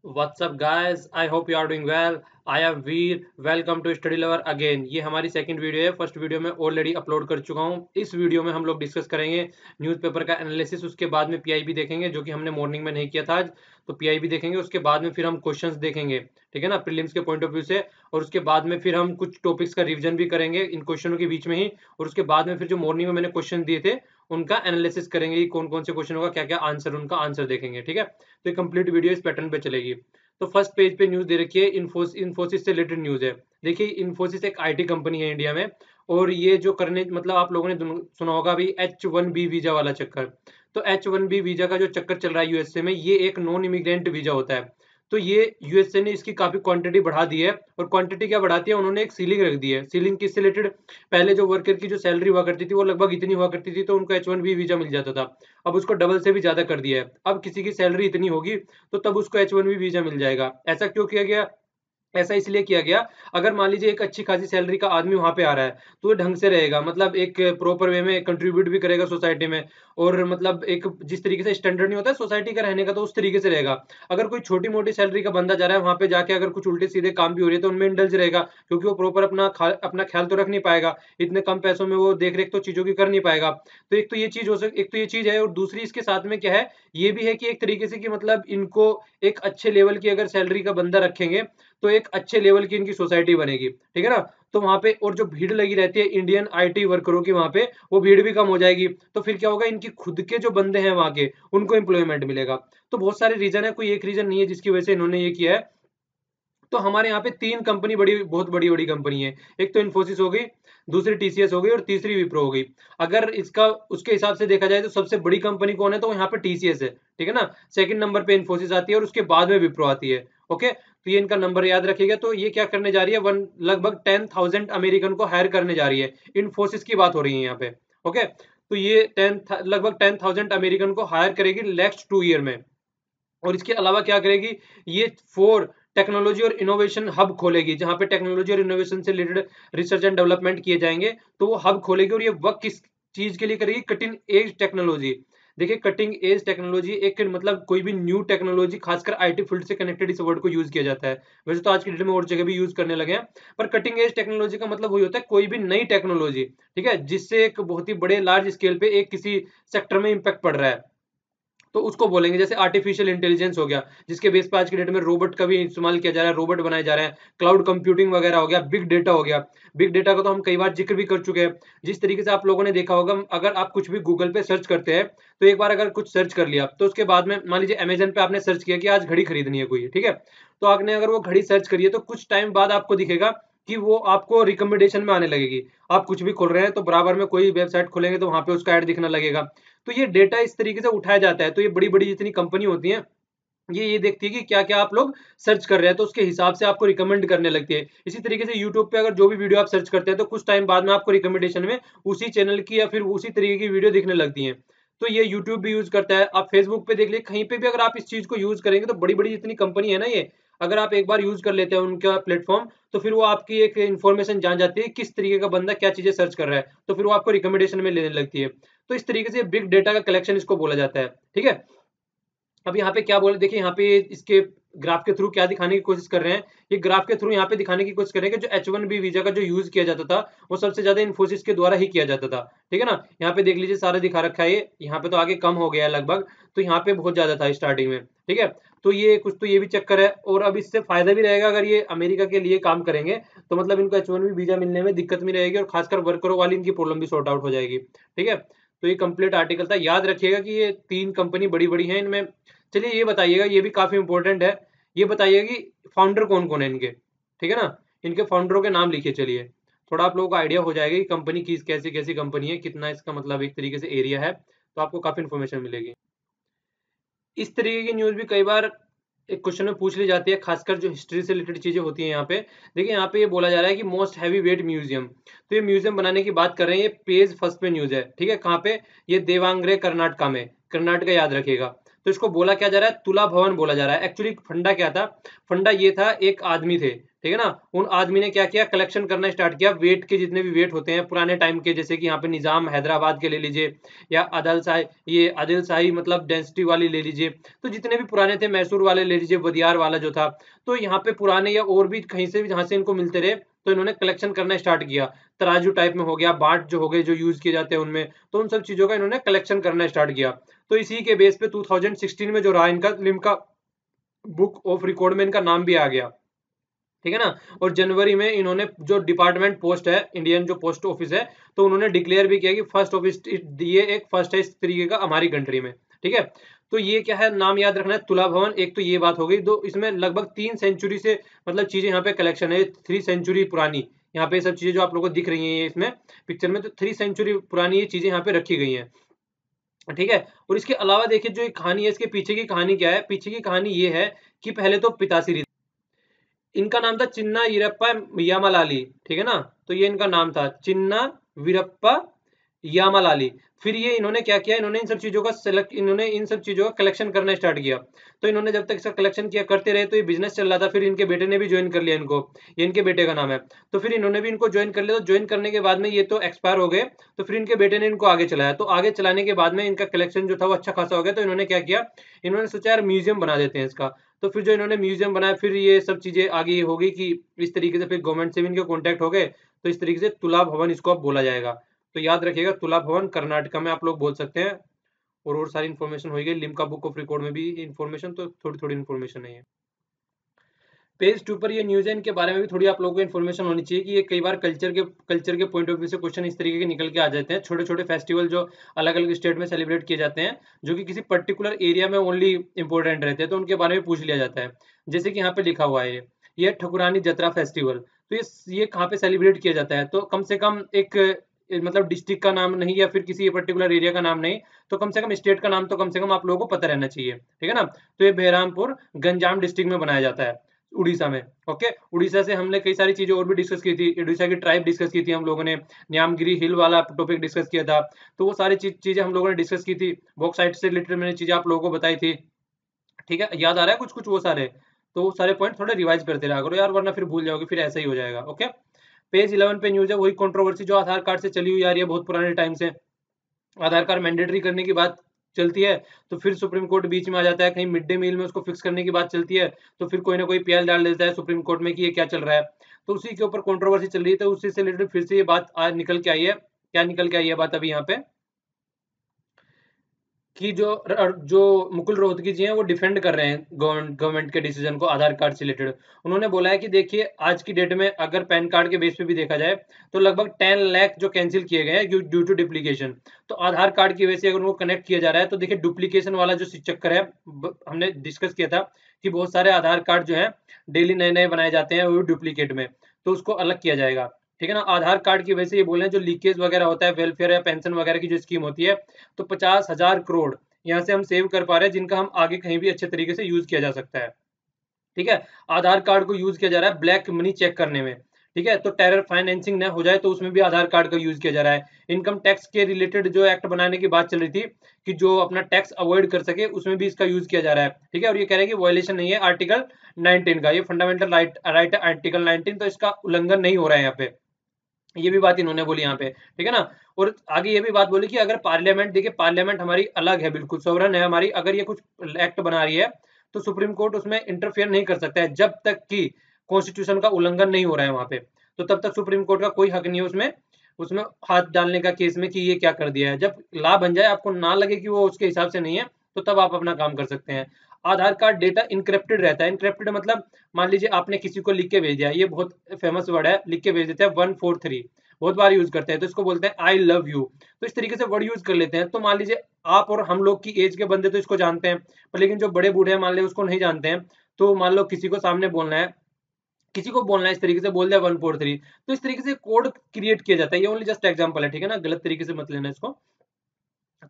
What's up guys? I hope you are doing well. I am Veer. Welcome to Study Lover again. ये हमारी second video है। First video में already upload कर चुका हूँ। इस वीडियो में हम लोग डिस्कस करेंगे न्यूज़पेपर का एनालिसिस, उसके बाद में पीआईबी देखेंगे जो कि हमने मॉर्निंग में नहीं किया था आज। तो पीआईबी देखेंगे, उसके बाद में फिर हम क्वेश्चंस देखेंगे, ठीक है ना, प्रीलिम्स के पॉइंट ऑफ व्यू से। और उसके बाद में फिर हम कुछ टॉपिक्स का रिवीजन भी करेंगे इन क्वेश्चनों के बीच में ही। और उसके बाद में फिर जो मॉर्निंग में मैंने क्वेश्चन दिए थे उनका एनालिसिस करेंगे कि कौन कौन से क्वेश्चनों का क्या क्या आंसर, उनका आंसर देखेंगे, ठीक है। तो ये कंप्लीट वीडियो इस पैटर्न पे चलेगी। तो फर्स्ट पेज पे न्यूज दे रखी है, इन्फोसिस से रिलेटेड न्यूज है। देखिए, इन्फोसिस एक आईटी कंपनी है इंडिया में, और ये जो करने मतलब आप लोगों ने सुना होगा अभी H1B वीजा वाला चक्कर। तो H1B वीजा का जो चक्कर चल रहा है यूएसए में, ये एक नॉन इमिग्रेंट वीजा होता है। तो ये यूएसए ने इसकी काफी क्वांटिटी बढ़ा दी है। और क्वांटिटी क्या बढ़ाती है, उन्होंने एक सीलिंग रख दी है। सीलिंग किससे रिलेटेड? पहले जो वर्कर की जो सैलरी हुआ करती थी वो लगभग इतनी हुआ करती थी, तो उनको H1B वीजा मिल जाता था। अब उसको डबल से भी ज्यादा कर दिया है। अब किसी की सैलरी इतनी होगी तो तब उसको H1B वीजा मिल जाएगा। ऐसा क्यों किया गया? ऐसा इसलिए किया गया, अगर मान लीजिए एक अच्छी खासी सैलरी का आदमी वहां पे आ रहा है तो वो ढंग से रहेगा, मतलब एक प्रॉपर वे में कंट्रीब्यूट भी करेगा सोसाइटी में। और मतलब एक जिस तरीके से स्टैंडर्ड नहीं होता है सोसाइटी का रहने का, तो उस तरीके से रहेगा। अगर कोई छोटी मोटी सैलरी का बंदा जा रहा है वहां पे जाके, अगर कुछ उल्टे सीधे काम भी हो रही है तो उनमें इंडल्ज रहेगा, क्योंकि वो प्रॉपर अपना ख्याल तो रख नहीं पाएगा। इतने कम पैसों में वो देख रेख तो चीजों की कर नहीं पाएगा। तो एक तो ये चीज एक तो ये चीज है, और दूसरी इसके साथ में क्या है, ये भी है कि एक तरीके से कि मतलब इनको एक अच्छे लेवल की अगर सैलरी का बंदा रखेंगे तो एक अच्छे लेवल की इनकी सोसाइटी बनेगी, ठीक है ना। तो वहां पे और जो भीड़ लगी रहती है इंडियन आईटी वर्करों की वहां पे, वो भीड़ भी कम हो जाएगी। तो फिर क्या होगा, इनकी खुद के जो बंदे हैं वहां के, उनको एम्प्लॉयमेंट मिलेगा। तो बहुत सारे रीजन है, कोई एक रीजन नहीं है जिसकी वजह से इन्होंने ये किया है। तो हमारे यहाँ पे तीन कंपनी बहुत बड़ी बड़ी कंपनी है। एक तो इन्फोसिस हो गई, दूसरी टीसीएस हो गई, और तीसरी विप्रो हो गई। अगर इसका उसके हिसाब से देखा जाए तो सबसे बड़ी कंपनी कौन है, तो यहाँ पे टीसीएस है, ठीक है ना। सेकंड नंबर पे इन्फोसिस आती है और उसके बाद में विप्रो आती है। ओके, तो ये इनका नंबर याद रखिएगा। तो ये क्या करने जा रही है, वन लगभग 10,000 अमेरिकन को हायर करने जा रही है। इन्फोसिस की बात हो रही है यहाँ पे। ओके, तो ये लगभग 10,000 अमेरिकन को हायर करेगी नेक्स्ट 2 ईयर में। और इसके अलावा क्या करेगी, ये 4 टेक्नोलॉजी और इनोवेशन हब खोलेगी, जहां पे टेक्नोलॉजी और इनोवेशन से रिलेटेड रिसर्च एंड डेवलपमेंट किए जाएंगे। तो वो हब खोलेगी, और ये वर्क किस चीज के लिए करेगी, कटिंग एज टेक्नोलॉजी। देखिए, कटिंग एज टेक्नोलॉजी एक मतलब कोई भी न्यू टेक्नोलॉजी, खासकर आईटी फील्ड से कनेक्टेड इस वर्ड को यूज किया जाता है। वैसे तो आज की डेट में और जगह भी यूज करने लगे हैं, पर कटिंग एज टेक्नोलॉजी का मतलब वही होता है कोई भी नई टेक्नोलॉजी, ठीक है, जिससे एक बहुत ही बड़े लार्ज स्केल पे एक किसी सेक्टर में इंपैक्ट पड़ रहा है, तो उसको बोलेंगे। जैसे आर्टिफिशियल इंटेलिजेंस हो गया, जिसके बेस पर आज की डेट में रोबोट का भी इस्तेमाल किया जा रहा है, रोबोट बनाए जा रहे हैं। क्लाउड कंप्यूटिंग वगैरह हो गया, बिग डेटा हो गया। बिग डेटा का तो हम कई बार जिक्र भी कर चुके हैं। जिस तरीके से आप लोगों ने देखा होगा, अगर आप कुछ भी गूगल पे सर्च करते हैं, तो एक बार अगर कुछ सर्च कर लिया तो उसके बाद में मान लीजिए अमेजन पे आपने सर्च किया कि आज घड़ी खरीदनी है कोई, ठीक है। तो आपने अगर वो घड़ी सर्च करी है तो कुछ टाइम बाद आपको दिखेगा कि वो आपको रिकमेंडेशन में आने लगेगी। आप कुछ भी खोल रहे हैं तो बराबर में कोई वेबसाइट खोलेंगे तो वहां पे उसका ऐड दिखने लगेगा। तो ये डेटा इस तरीके से उठाया जाता है। तो ये बड़ी बड़ी जितनी कंपनी होती है, ये देखती है कि क्या क्या आप लोग सर्च कर रहे हैं, तो उसके हिसाब से आपको रिकमेंड करने लगती है। इसी तरीके से यूट्यूब पे अगर जो भी वीडियो आप सर्च करते हैं तो कुछ टाइम बाद में आपको रिकमेंडेशन में उसी चैनल की या फिर उसी तरीके की वीडियो दिखने लगती है। तो ये यूट्यूब भी यूज करता है। आप फेसबुक पे देख लिए, कहीं पे भी अगर आप इस चीज को यूज करेंगे तो बड़ी बड़ी जितनी कंपनी है ना, ये अगर आप एक बार यूज कर लेते हैं उनका प्लेटफॉर्म, तो फिर वो आपकी एक इन्फॉर्मेशन जान जाती है किस तरीके का बंदा क्या चीजें सर्च कर रहा है, तो फिर वो आपको रिकमेंडेशन में लेने लगती है। तो इस तरीके से बिग डेटा का कलेक्शन इसको बोला जाता है, ठीक है। अब यहाँ पे क्या बोले, देखिए यहाँ पे इसके ग्राफ के थ्रू क्या दिखाने की कोशिश कर रहे हैं। ये ग्राफ के थ्रू यहाँ पे दिखाने की कोशिश कर रहे हैं कि जो H1B वीजा का जो यूज किया जाता था, वो सबसे ज्यादा इन्फोसिस के द्वारा ही किया जाता था, ठीक है ना। यहाँ पे देख लीजिए, सारा दिखा रखा है। ये यहाँ पे तो आगे कम हो गया है लगभग, तो यहाँ पे बहुत ज्यादा था स्टार्टिंग में, ठीक है। तो ये कुछ तो ये भी चक्कर है, और अब इससे फायदा भी रहेगा अगर ये अमेरिका के लिए काम करेंगे, तो मतलब इनको H1B वीजा मिलने में दिक्कत नहीं रहेगी, और खासकर वर्करों वाली इनकी प्रॉब्लम भी सॉर्ट आउट हो जाएगी, ठीक है। तो ये कंप्लीट आर्टिकल था। याद रखिएगा कि ये तीन कंपनी बड़ी बड़ी है इनमें। चलिए ये बताइएगा, ये भी काफी इंपॉर्टेंट है। ये बताइएगा कि फाउंडर कौन कौन है इनके, ठीक है ना। इनके फाउंडरों के नाम लिखिए। चलिए, थोड़ा आप लोगों को आइडिया हो जाएगा कि कंपनी की कैसी कैसी कंपनी है, कितना इसका मतलब एक तरीके से एरिया है, तो आपको काफी इन्फॉर्मेशन मिलेगी। इस तरीके की न्यूज भी कई बार एक क्वेश्चन में पूछ ली जाती है, खासकर जो हिस्ट्री से रिलेटेड चीजें होती हैं यहाँ पे। देखिए, यहाँ पे ये बोला जा रहा है कि मोस्ट हैवी वेट म्यूजियम, तो ये म्यूजियम बनाने की बात कर रहे हैं। ये पेज फर्स्ट पे न्यूज है, ठीक है। कहाँ पे? ये देवांगरे कर्नाटका में, कर्नाटका याद रखिएगा। तो इसको बोला क्या जा रहा है, तुला भवन बोला जा रहा है। एक्चुअली फंडा क्या था, फंडा ये था, एक आदमी थे, ठीक है ना, उन आदमी ने क्या किया, कलेक्शन करना स्टार्ट किया वेट के, जितने भी वेट होते हैं पुराने टाइम के, जैसे कि यहाँ पे निजाम हैदराबाद के ले लीजिए, या आदिल शाही, ये आदिल शाही मतलब डेंसिटी वाली ले लीजिए, तो जितने भी पुराने थे, मैसूर वाले ले लीजिए, वदियार वाला जो था, तो यहाँ पे पुराने या और भी कहीं से भी जहाँ से इनको मिलते रहे, तो इन्होंने कलेक्शन करना स्टार्ट किया। तराजू टाइप में हो गया, बाट जो हो गए जो यूज किए जाते हैं उनमें, तो उन सब चीजों का इन्होंने कलेक्शन करना स्टार्ट किया। तो इसी के बेस पे 2016 में जो रहा इनका लिम्का बुक ऑफ रिकॉर्ड में इनका नाम भी आ गया, ठीक है ना। और जनवरी में इन्होंने जो डिपार्टमेंट पोस्ट है, इंडियन जो पोस्ट ऑफिस है, तो उन्होंने डिक्लेयर भी किया कि फर्स्ट ऑफिस, ये एक फर्स्ट है इस तरीके का हमारी कंट्री में, ठीक है। तो ये क्या है, नाम याद रखना है, तुला भवन। एक तो ये बात हो गई, दो इसमें लगभग 3 सेंचुरी से मतलब चीजें यहाँ पे कलेक्शन है, 3 सेंचुरी पुरानी यहाँ पे सब चीजें जो आप लोगों को दिख रही हैं इसमें पिक्चर में, तो 3 सेंचुरी पुरानी ये चीजें यहाँ पे रखी गई हैं, ठीक है। और इसके अलावा देखिए जो एक कहानी है, इसके पीछे की कहानी क्या है, पीछे की कहानी ये है कि पहले तो पिताश्री, इनका नाम था चिन्ना वीरप्पा यामालाली, ठीक है ना, तो ये इनका नाम था चिन्ना वीरप्पा यामालाली। फिर ये इन्होंने क्या किया, इन्होंने इन सब चीजों का सेलेक्ट, इन्होंने इन सब चीजों का कलेक्शन करना स्टार्ट किया। तो इन्होंने जब तक इसका कलेक्शन किया करते रहे, तो ये बिजनेस चल रहा था। फिर इनके बेटे ने भी ज्वाइन कर लिया इनको, ये इनके बेटे का नाम है, तो फिर इन्होंने भी इनको ज्वाइन कर लिया। तो ज्वाइन करने के बाद में ये तो एक्सपायर हो गए, तो फिर इनके बेटे ने इनको आगे चलाया। तो आगे चलाने के बाद में इनका कलेक्शन जो था वो अच्छा खासा हो गया। तो इन्होंने क्या किया, इन्होंने सोचा यार म्यूजियम बना देते हैं इसका। तो फिर जो इन्होंने म्यूजियम बनाया, फिर ये सब चीजें आगे होगी कि इस तरीके से फिर गवर्नमेंट से भी इनके कॉन्टेक्ट हो गए, तो इस तरीके से तुला भवन इसको अब बोला जाएगा। तो याद रखिएगा, तुला भवन कर्नाटका में आप लोग बोल सकते हैं। और सारी इन्फॉर्मेशन हो गई, लिम्का बुक ऑफ रिकॉर्ड में भी इन्फॉर्मेशन, तो थोड़ी थोड़ी इन्फॉर्मेशन है ये। पेज 2 पर ये न्यूज है, इनके बारे में भी थोड़ी आप लोगों को इन्फॉर्मेशन होनी चाहिए कि ये कई बार कल्चर के पॉइंट ऑफ व्यू से क्वेश्चन इस तरीके के निकल के आ जाते हैं। छोटे छोटे फेस्टिवल जो अलग अलग स्टेट में सेलिब्रेट किए जाते हैं, जो कि किसी पर्टिकुलर एरिया में ओनली इंपॉर्टेंट रहते हैं, तो उनके बारे में पूछ लिया जाता है। जैसे कि यहाँ पे लिखा हुआ है, ये ठकुरानी जतरा फेस्टिवल, तो ये कहाँ पे सेलिब्रेट किया जाता है, तो कम से कम एक मतलब डिस्ट्रिक्ट का नाम नहीं, या फिर किसी पर्टिकुलर एरिया का नाम नहीं, तो कम से कम स्टेट का नाम तो कम से कम आप लोगों को पता रहना चाहिए, ठीक है ना। तो ये बहरामपुर गंजाम डिस्ट्रिक्ट में बनाया जाता है, उड़ीसा में। ओके, उड़ीसा से हमने कई सारी चीजें और भी डिस्कस की थी, उड़ीसा की ट्राइब डिस्कस की थी हम लोगों ने, न्यामगिरी हिल वाला टॉपिक डिस्कस किया था, तो वो सारी चीजें हम लोगों ने डिस्कस की थी। बॉक्साइट से रिलेटेड मैंने चीजें आप लोगों को बताई थी, ठीक है, याद आ रहा है कुछ कुछ वो सारे, तो वो सारे पॉइंट थोड़े रिवाइज करते रहा करो यार, वरना फिर भूल जाओगे, फिर ऐसा ही हो जाएगा। ओके, पेज 11 पे न्यूज है, वही कंट्रोवर्सी जो आधार कार्ड से चली हुई आ रही है बहुत पुराने टाइम से। आधार कार्ड मैंडेटरी करने की बात चलती है, तो फिर सुप्रीम कोर्ट बीच में आ जाता है, कहीं मिड डे मील में उसको फिक्स करने की बात चलती है, तो फिर कोई ना कोई पीएल डाल देता है सुप्रीम कोर्ट में कि ये क्या चल रहा है, तो उसी के ऊपर कंट्रोवर्सी चल रही है। तो उसी से रिलेटेड फिर से ये बात आज निकल के आई है, क्या निकल के आई है बात अभी यहाँ पे, कि जो मुकुल रोहतगी जी हैं वो डिफेंड कर रहे हैं गवर्नमेंट के डिसीजन को आधार कार्ड से रिलेटेड। उन्होंने बोला है कि देखिए आज की डेट में अगर पैन कार्ड के बेस पे भी देखा जाए, तो लगभग 10 लाख जो कैंसिल किए गए हैं ड्यू टू डुप्लीकेशन। तो आधार कार्ड की वजह से अगर उनको कनेक्ट किया जा रहा है, तो देखिए डुप्लीकेशन वाला जो चक्कर है, हमने डिस्कस किया था कि बहुत सारे आधार कार्ड जो है डेली नए नए बनाए जाते हैं वो डुप्लीकेट में, तो उसको अलग किया जाएगा, ठीक है ना। आधार कार्ड की वजह से ये बोल रहे हैं जो लीकेज वगैरह होता है वेलफेयर या पेंशन वगैरह की जो स्कीम होती है, तो 50,000 करोड़ यहाँ से हम सेव कर पा रहे हैं, जिनका हम आगे कहीं भी अच्छे तरीके से यूज किया जा सकता है, ठीक है। आधार कार्ड को यूज किया जा रहा है ब्लैक मनी चेक करने में, ठीक है, तो टेरर फाइनेंसिंग न हो जाए तो उसमें भी आधार कार्ड का यूज किया जा रहा है। इनकम टैक्स के रिलेटेड जो एक्ट बनाने की बात चल रही थी कि जो अपना टैक्स अवॉइड कर सके, उसमें भी इसका यूज किया जा रहा है, ठीक है। और ये कह रहे हैं कि वायलेशन नहीं है आर्टिकल 19 का, ये फंडामेंटल राइट आर्टिकल 19, तो इसका उल्लंघन नहीं हो रहा है यहाँ पे, ये भी बात इन्होंने बोली यहाँ पे, ठीक है ना। और आगे ये भी बात बोली कि अगर पार्लियामेंट, देखिए पार्लियामेंट हमारी अलग है, बिल्कुल सोवरन है हमारी, अगर ये कुछ एक्ट बना रही है तो सुप्रीम कोर्ट उसमें इंटरफेयर नहीं कर सकता है, जब तक कि कॉन्स्टिट्यूशन का उल्लंघन नहीं हो रहा है वहां पे, तो तब तक सुप्रीम कोर्ट का कोई हक नहीं है उसमें उसमें हाथ डालने का केस में कि ये क्या कर दिया है। जब ला बन जाए, आपको ना लगे कि वो उसके हिसाब से नहीं है, तो तब आप अपना काम कर सकते हैं। आधार कार्ड डेटा इनक्रिप्टेड रहता है, इनक्रिप्टेड मतलब मान लीजिए आपने किसी को लिख के भेज दिया, ये बहुत फेमस वर्ड है, लिख के भेज देते हैं 143, बहुत बार यूज करते हैं, तो इसको बोलते हैं आई लव यू। तो इस तरीके से वर्ड यूज कर लेते हैं। तो मान लीजिए आप और हम लोग की एज के बंदे तो इसको जानते हैं, पर लेकिन जो बड़े बूढ़े हैं मान लीजिए उसको नहीं जानते हैं, तो मान लो किसी को सामने बोलना है, किसी को बोलना है, इस तरीके से बोल दिया 143, तो इस तरीके से कोड क्रिएट किया जाता है। ये ओनली जस्ट एग्जांपल है, ठीक है ना, गलत तरीके से मत लेना इसको।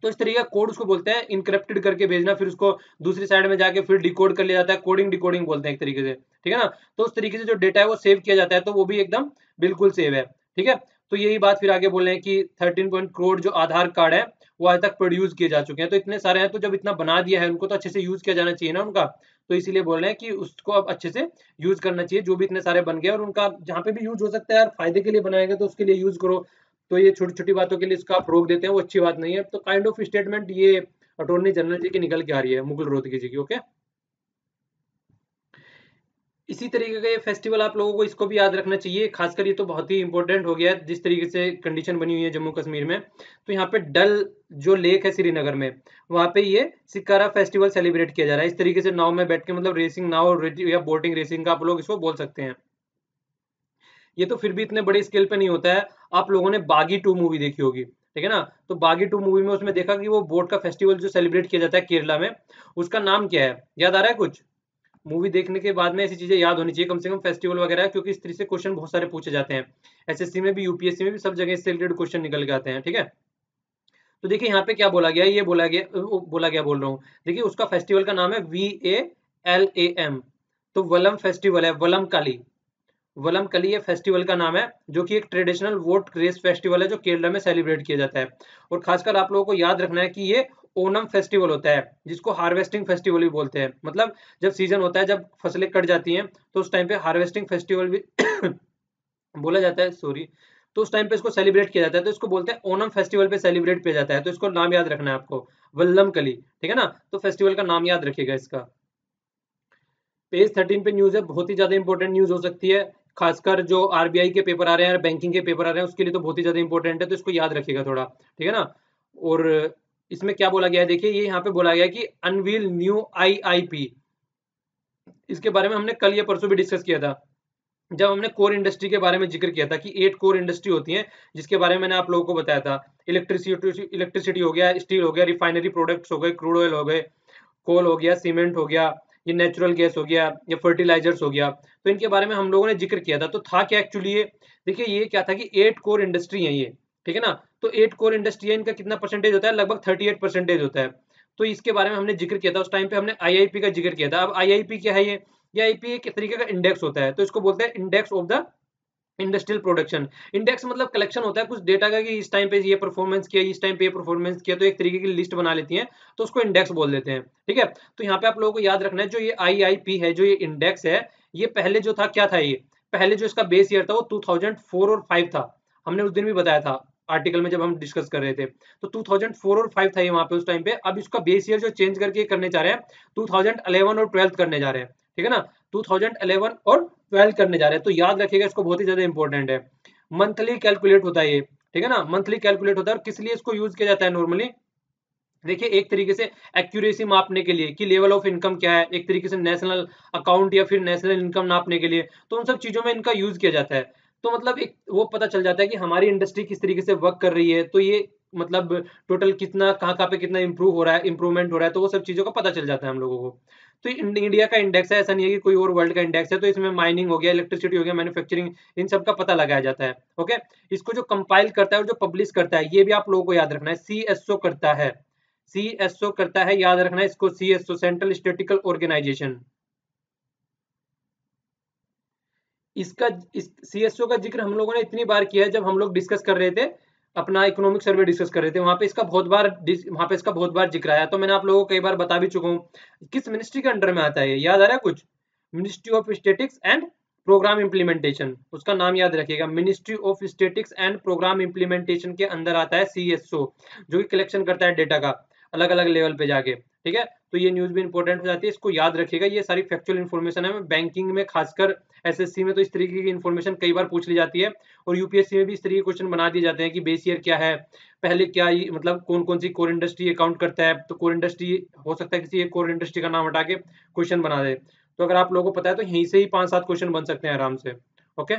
तो इस तरीके का कोड उसको बोलते हैं इनक्रिप्टेड करके भेजना, फिर उसको दूसरी साइड में जाके फिर डिकोड कर लिया जाता है, कोडिंग डिकोडिंग बोलते हैं एक तरीके से, ठीक है ना। तो उस तरीके से जो डेटा है वो सेव किया जाता है, तो वो भी एकदम बिल्कुल सेव है, ठीक है। तो यही बात फिर आगे बोल रहे हैं कि 13 करोड़ जो आधार कार्ड है वो आज तक प्रोड्यूस किए जा चुके हैं। तो इतने सारे हैं, तो जब इतना बना दिया है उनको तो अच्छे से यूज किया जाना चाहिए ना उनका। तो इसीलिए बोल रहे हैं कि उसको अब अच्छे से यूज करना चाहिए, जो भी इतने सारे बन गए, और उनका जहाँ पे भी यूज हो सकता है यार, फायदे के लिए बनाएगा तो उसके लिए यूज करो। तो ये छोटी छोटी बातों के लिए इसका आप रोक देते हैं, वो अच्छी बात नहीं है। तो काइंड ऑफ स्टेटमेंट ये अटॉर्नी जनरल जी की निकल के आ रही है, मुकुल रोहतगी जी की। ओके, इसी तरीके का ये फेस्टिवल आप लोगों को इसको भी याद रखना चाहिए, खासकर ये तो बहुत ही इंपॉर्टेंट हो गया है जिस तरीके से कंडीशन बनी हुई है जम्मू कश्मीर में। तो यहाँ पे डल जो लेक है श्रीनगर में, वहां पे ये सिकारा फेस्टिवल सेलिब्रेट किया जा रहा है। इस तरीके से नाव में बैठ के, मतलब रेसिंग नाव या बोटिंग रेसिंग का आप लोग इसको बोल सकते हैं। ये तो फिर भी इतने बड़े स्केल पे नहीं होता है। आप लोगों ने बागी 2 मूवी देखी होगी, ठीक है ना? तो बागी 2 मूवी में उसमें देखा कि वो बोट का फेस्टिवल जो सेलिब्रेट किया जाता है केरला में, उसका नाम क्या है? याद आ रहा है कुछ? मूवी देखने के बाद में ऐसी चीजें याद होनी चाहिए कम से कम, फेस्टिवल वगैरह, क्योंकि इस तरह से क्वेश्चन बहुत सारे पूछे जाते हैं। एसएससी में भी, यूपीएससी में भी, सब जगह इससे रिलेटेड क्वेश्चन निकल के आते हैं, ठीक है? तो देखिए यहाँ पे क्या बोला गया, ये बोला गया बोल रहा हूँ। देखिए उसका फेस्टिवल का नाम है VALAM। तो वलम फेस्टिवल है, वलम काली। वलम कली ये फेस्टिवल का नाम है, जो कि एक ट्रेडिशनल वोट रेस फेस्टिवल है जो केरला में सेलिब्रेट किया जाता है। और खासकर आप लोगों को याद रखना है कि ये ओनम फेस्टिवल होता है, जिसको हार्वेस्टिंग फेस्टिवल भी बोलते हैं। मतलब जब सीजन होता है, जब फसलें कट जाती हैं, तो उस टाइम पे हार्वेस्टिंग फेस्टिवल भी बोला जाता है, सॉरी। तो उस टाइम पे इसको सेलिब्रेट किया जाता है, तो इसको बोलते हैं ओनम फेस्टिवल पे सेलिब्रेट किया जाता है। तो इसको नाम याद रखना है आपको, वल्लम कली, ठीक है ना? तो फेस्टिवल का नाम याद रखिएगा इसका। पेज 13 पे न्यूज है, बहुत ही ज्यादा इंपॉर्टेंट न्यूज हो सकती है, खासकर जो आरबीआई के पेपर आ रहे हैं और बैंकिंग के पेपर आ रहे हैं उसके लिए तो बहुत ही ज्यादा इंपॉर्टेंट है। तो इसको याद रखिएगा थोड़ा, ठीक है ना? और इसमें क्या बोला गया है, देखिए ये यहाँ पे बोला गया है कि अनवील न्यू आईआईपी। इसके बारे में हमने कल या परसों भी डिस्कस किया था, जब हमने कोर इंडस्ट्री के बारे में जिक्र किया था कि 8 कोर इंडस्ट्री होती हैं, जिसके बारे में मैंने आप लोगों को बताया था। इलेक्ट्रिसिटी हो गया, स्टील हो गया, रिफाइनरी प्रोडक्ट्स हो गए, क्रूड ऑयल हो गए, कोल हो गया, सीमेंट हो गया, ये नेचुरल गैस हो गया, ये फर्टिलाइजर्स हो गया। तो इनके बारे में हम लोगों ने जिक्र किया था। तो था क्या एक्चुअली ये, देखिए ये क्या था कि 8 कोर इंडस्ट्री है ये, ठीक है ना? तो 8 कोर इंडस्ट्री है, इनका कितना परसेंटेज होता है? लगभग 38% होता है। तो इसके बारे में हमने जिक्र किया था, उस टाइम पे हमने आईआईपी का जिक्र किया था। अब आईआईपी क्या है? ये आईपी एक तरीके का इंडेक्स होता है, तो इसको बोलते हैं index of the industrial production. Index मतलब कलेक्शन होता है कुछ डेटा का, कि इस टाइम पे ये परफॉर्मेंस किया, इस टाइम पे ये परफॉर्मेंस किया, तो एक तरीके की लिस्ट बना लेती हैं, तो उसको इंडेक्स बोल देते हैं, ठीक है? तो यहाँ पे आप लोगों को याद रखना है, जो ये आईआईपी है, जो ये इंडेक्स है, ये पहले जो था क्या था, ये पहले जो इसका बेस ईयर था वो 2004 और 5 था। हमने उस दिन भी बताया था आर्टिकल में जब हम डिस्कस कर रहे थे। तो 2004 और 5 था ये वहां पे उस टाइम पे। अब इसका बेस ईयर जो चेंज करके करने जा रहे हैं, 2011 और 12 करने जा रहे हैं, ठीक है ना? 2011 और 12 करने जा रहे हैं। तो याद रखिएगा, इसको बहुत ही ज्यादा इंपॉर्टेंट है। मंथली कैलकुलेट होता है ये, ठीक है ना? मंथली कैलकुलेट होता है। और किस लिए इसको यूज किया जाता है नॉर्मली? देखिए एक तरीके से एक्यूरेसी मापने के लिए कि लेवल ऑफ इनकम क्या है, एक तरीके से नेशनल अकाउंट या फिर नेशनल इनकम नापने के लिए, तो उन सब चीजों में इनका यूज किया जाता है। तो मतलब एक वो पता चल जाता है कि हमारी इंडस्ट्री किस तरीके से वर्क कर रही है। तो ये मतलब टोटल कितना, कहाँ पे कितना इंप्रूव हो रहा है, इंप्रूवमेंट हो रहा है, तो वो सब चीजों का पता चल जाता है हम लोगों को। तो इंडिया का इंडेक्स है, ऐसा नहीं है कि कोई और वर्ल्ड का इंडेक्स है। तो इसमें माइनिंग हो गया, इलेक्ट्रिसिटी हो गया, मैन्युफैक्चरिंग, इन सब का पता लगाया जाता है। ओके, इसको जो कंपाइल करता है और जो पब्लिश करता है, ये भी आप लोगों को याद रखना है, सीएसओ करता है। सीएसओ करता है, याद रखना है इसको, सीएसओ सेंट्रल स्टैटिस्टिकल ऑर्गेनाइजेशन। इसका इस सीएसओ का जिक्र हम लोगों ने इतनी बार किया है, जब हम लोग डिस्कस कर रहे थे अपना इकोनॉमिक सर्वे डिस्कस कर रहे थे, वहां पे इसका बहुत बार जिक्र आया। तो मैंने आप लोगों को कई बार बता भी चुका हूँ। किस मिनिस्ट्री के अंडर में आता है, याद आ रहा है कुछ? Ministry of statistics and programme implementation, उसका नाम याद रखिएगा। Ministry of statistics and programme implementation के अंदर आता है सीएसओ, जो कि कलेक्शन करता है डेटा का अलग अलग लेवल पे जाके, ठीक है? तो ये न्यूज भी इंपॉर्टेंट हो जाती है, इसको याद रखिएगा। ये सारी फैक्चुअल इन्फॉर्मेशन है। बैंकिंग में खासकर एसएससी में तो इस तरीके की इन्फॉर्मेशन कई बार पूछ ली जाती है, और यूपीएससी में भी इस तरीके के क्वेश्चन बना दिए जाते हैं कि बेस ईयर क्या है, पहले क्या मतलब कौन कौन सी कोर इंडस्ट्री अकाउंट करता है। तो कोर इंडस्ट्री हो सकता है किसी एक कोर इंडस्ट्री का नाम हटा के क्वेश्चन बना दे। तो अगर आप लोगों को पता है तो यहीं से ही 5-7 क्वेश्चन बन सकते हैं आराम से। ओके,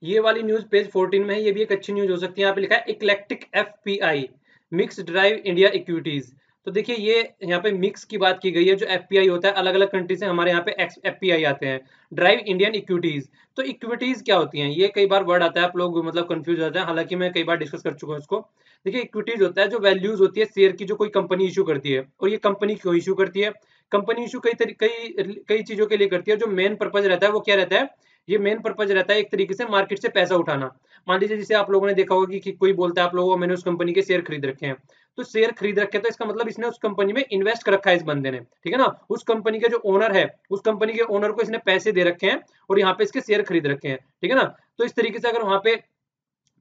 ये वाली न्यूज पेज 14 में है, ये भी एक अच्छी न्यूज हो सकती है। यहाँ पे लिखा है eclectic FPI mix drive India equities. तो देखिए ये यहाँ पे मिक्स की बात की गई है। जो एफपीआई होता है, अलग अलग कंट्री से हमारे यहाँ पे एफपीआई आते हैं, ड्राइव इंडियन इक्विटीज। तो इक्विटीज क्या होती हैं? ये कई बार वर्ड आता है, आप लोग मतलब कंफ्यूज हो जाते हैं, हालांकि मैं कई बार डिस्कस कर चुका हूँ इसको। देखिए इक्विटीज होता है जो वैल्यूज होती है शेयर की, जो कोई कंपनी इशू करती है। और ये कंपनी क्यों इशू करती है? कंपनी इशू कई कई चीजों के लिए करती है। जो मेन पर्पज रहता है वो क्या रहता है ये मेन पर्पज रहता है एक तरीके से मार्केट से पैसा उठाना। मान लीजिए जैसे आप लोगों ने देखा होगा कि कोई बोलता है आप लोगों को मैंने उस कंपनी के शेयर खरीद रखे हैं, तो शेयर खरीद रखे तो इसका मतलब इसने उस कंपनी में इन्वेस्ट कर रखा है इस बंदे ने, ठीक है ना। उस कंपनी के जो ओनर है, उस कंपनी के ओनर को इसने पैसे दे रखे हैं और यहाँ पे इसके शेयर खरीद रखे हैं, ठीक है ना। तो इस तरीके से अगर वहां पे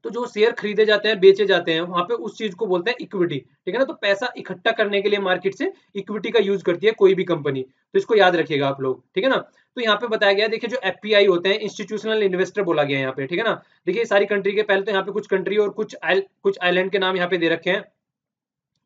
तो जो शेयर खरीदे जाते हैं बेचे जाते हैं वहां पे उस चीज को बोलते हैं इक्विटी, ठीक है ना। तो पैसा इकट्ठा करने के लिए मार्केट से इक्विटी का यूज करती है कोई भी कंपनी, तो इसको याद रखिएगा आप लोग, ठीक है ना। तो यहाँ पे बताया गया देखिए जो एफपीआई होते हैं इंस्टीट्यूशनल इन्वेस्टर बोला गया है यहाँ पे, ठीक है ना। देखिए सारी कंट्री के पहले तो यहाँ पे कुछ कंट्री और कुछ आइलैंड के नाम यहाँ पे दे रखे हैं।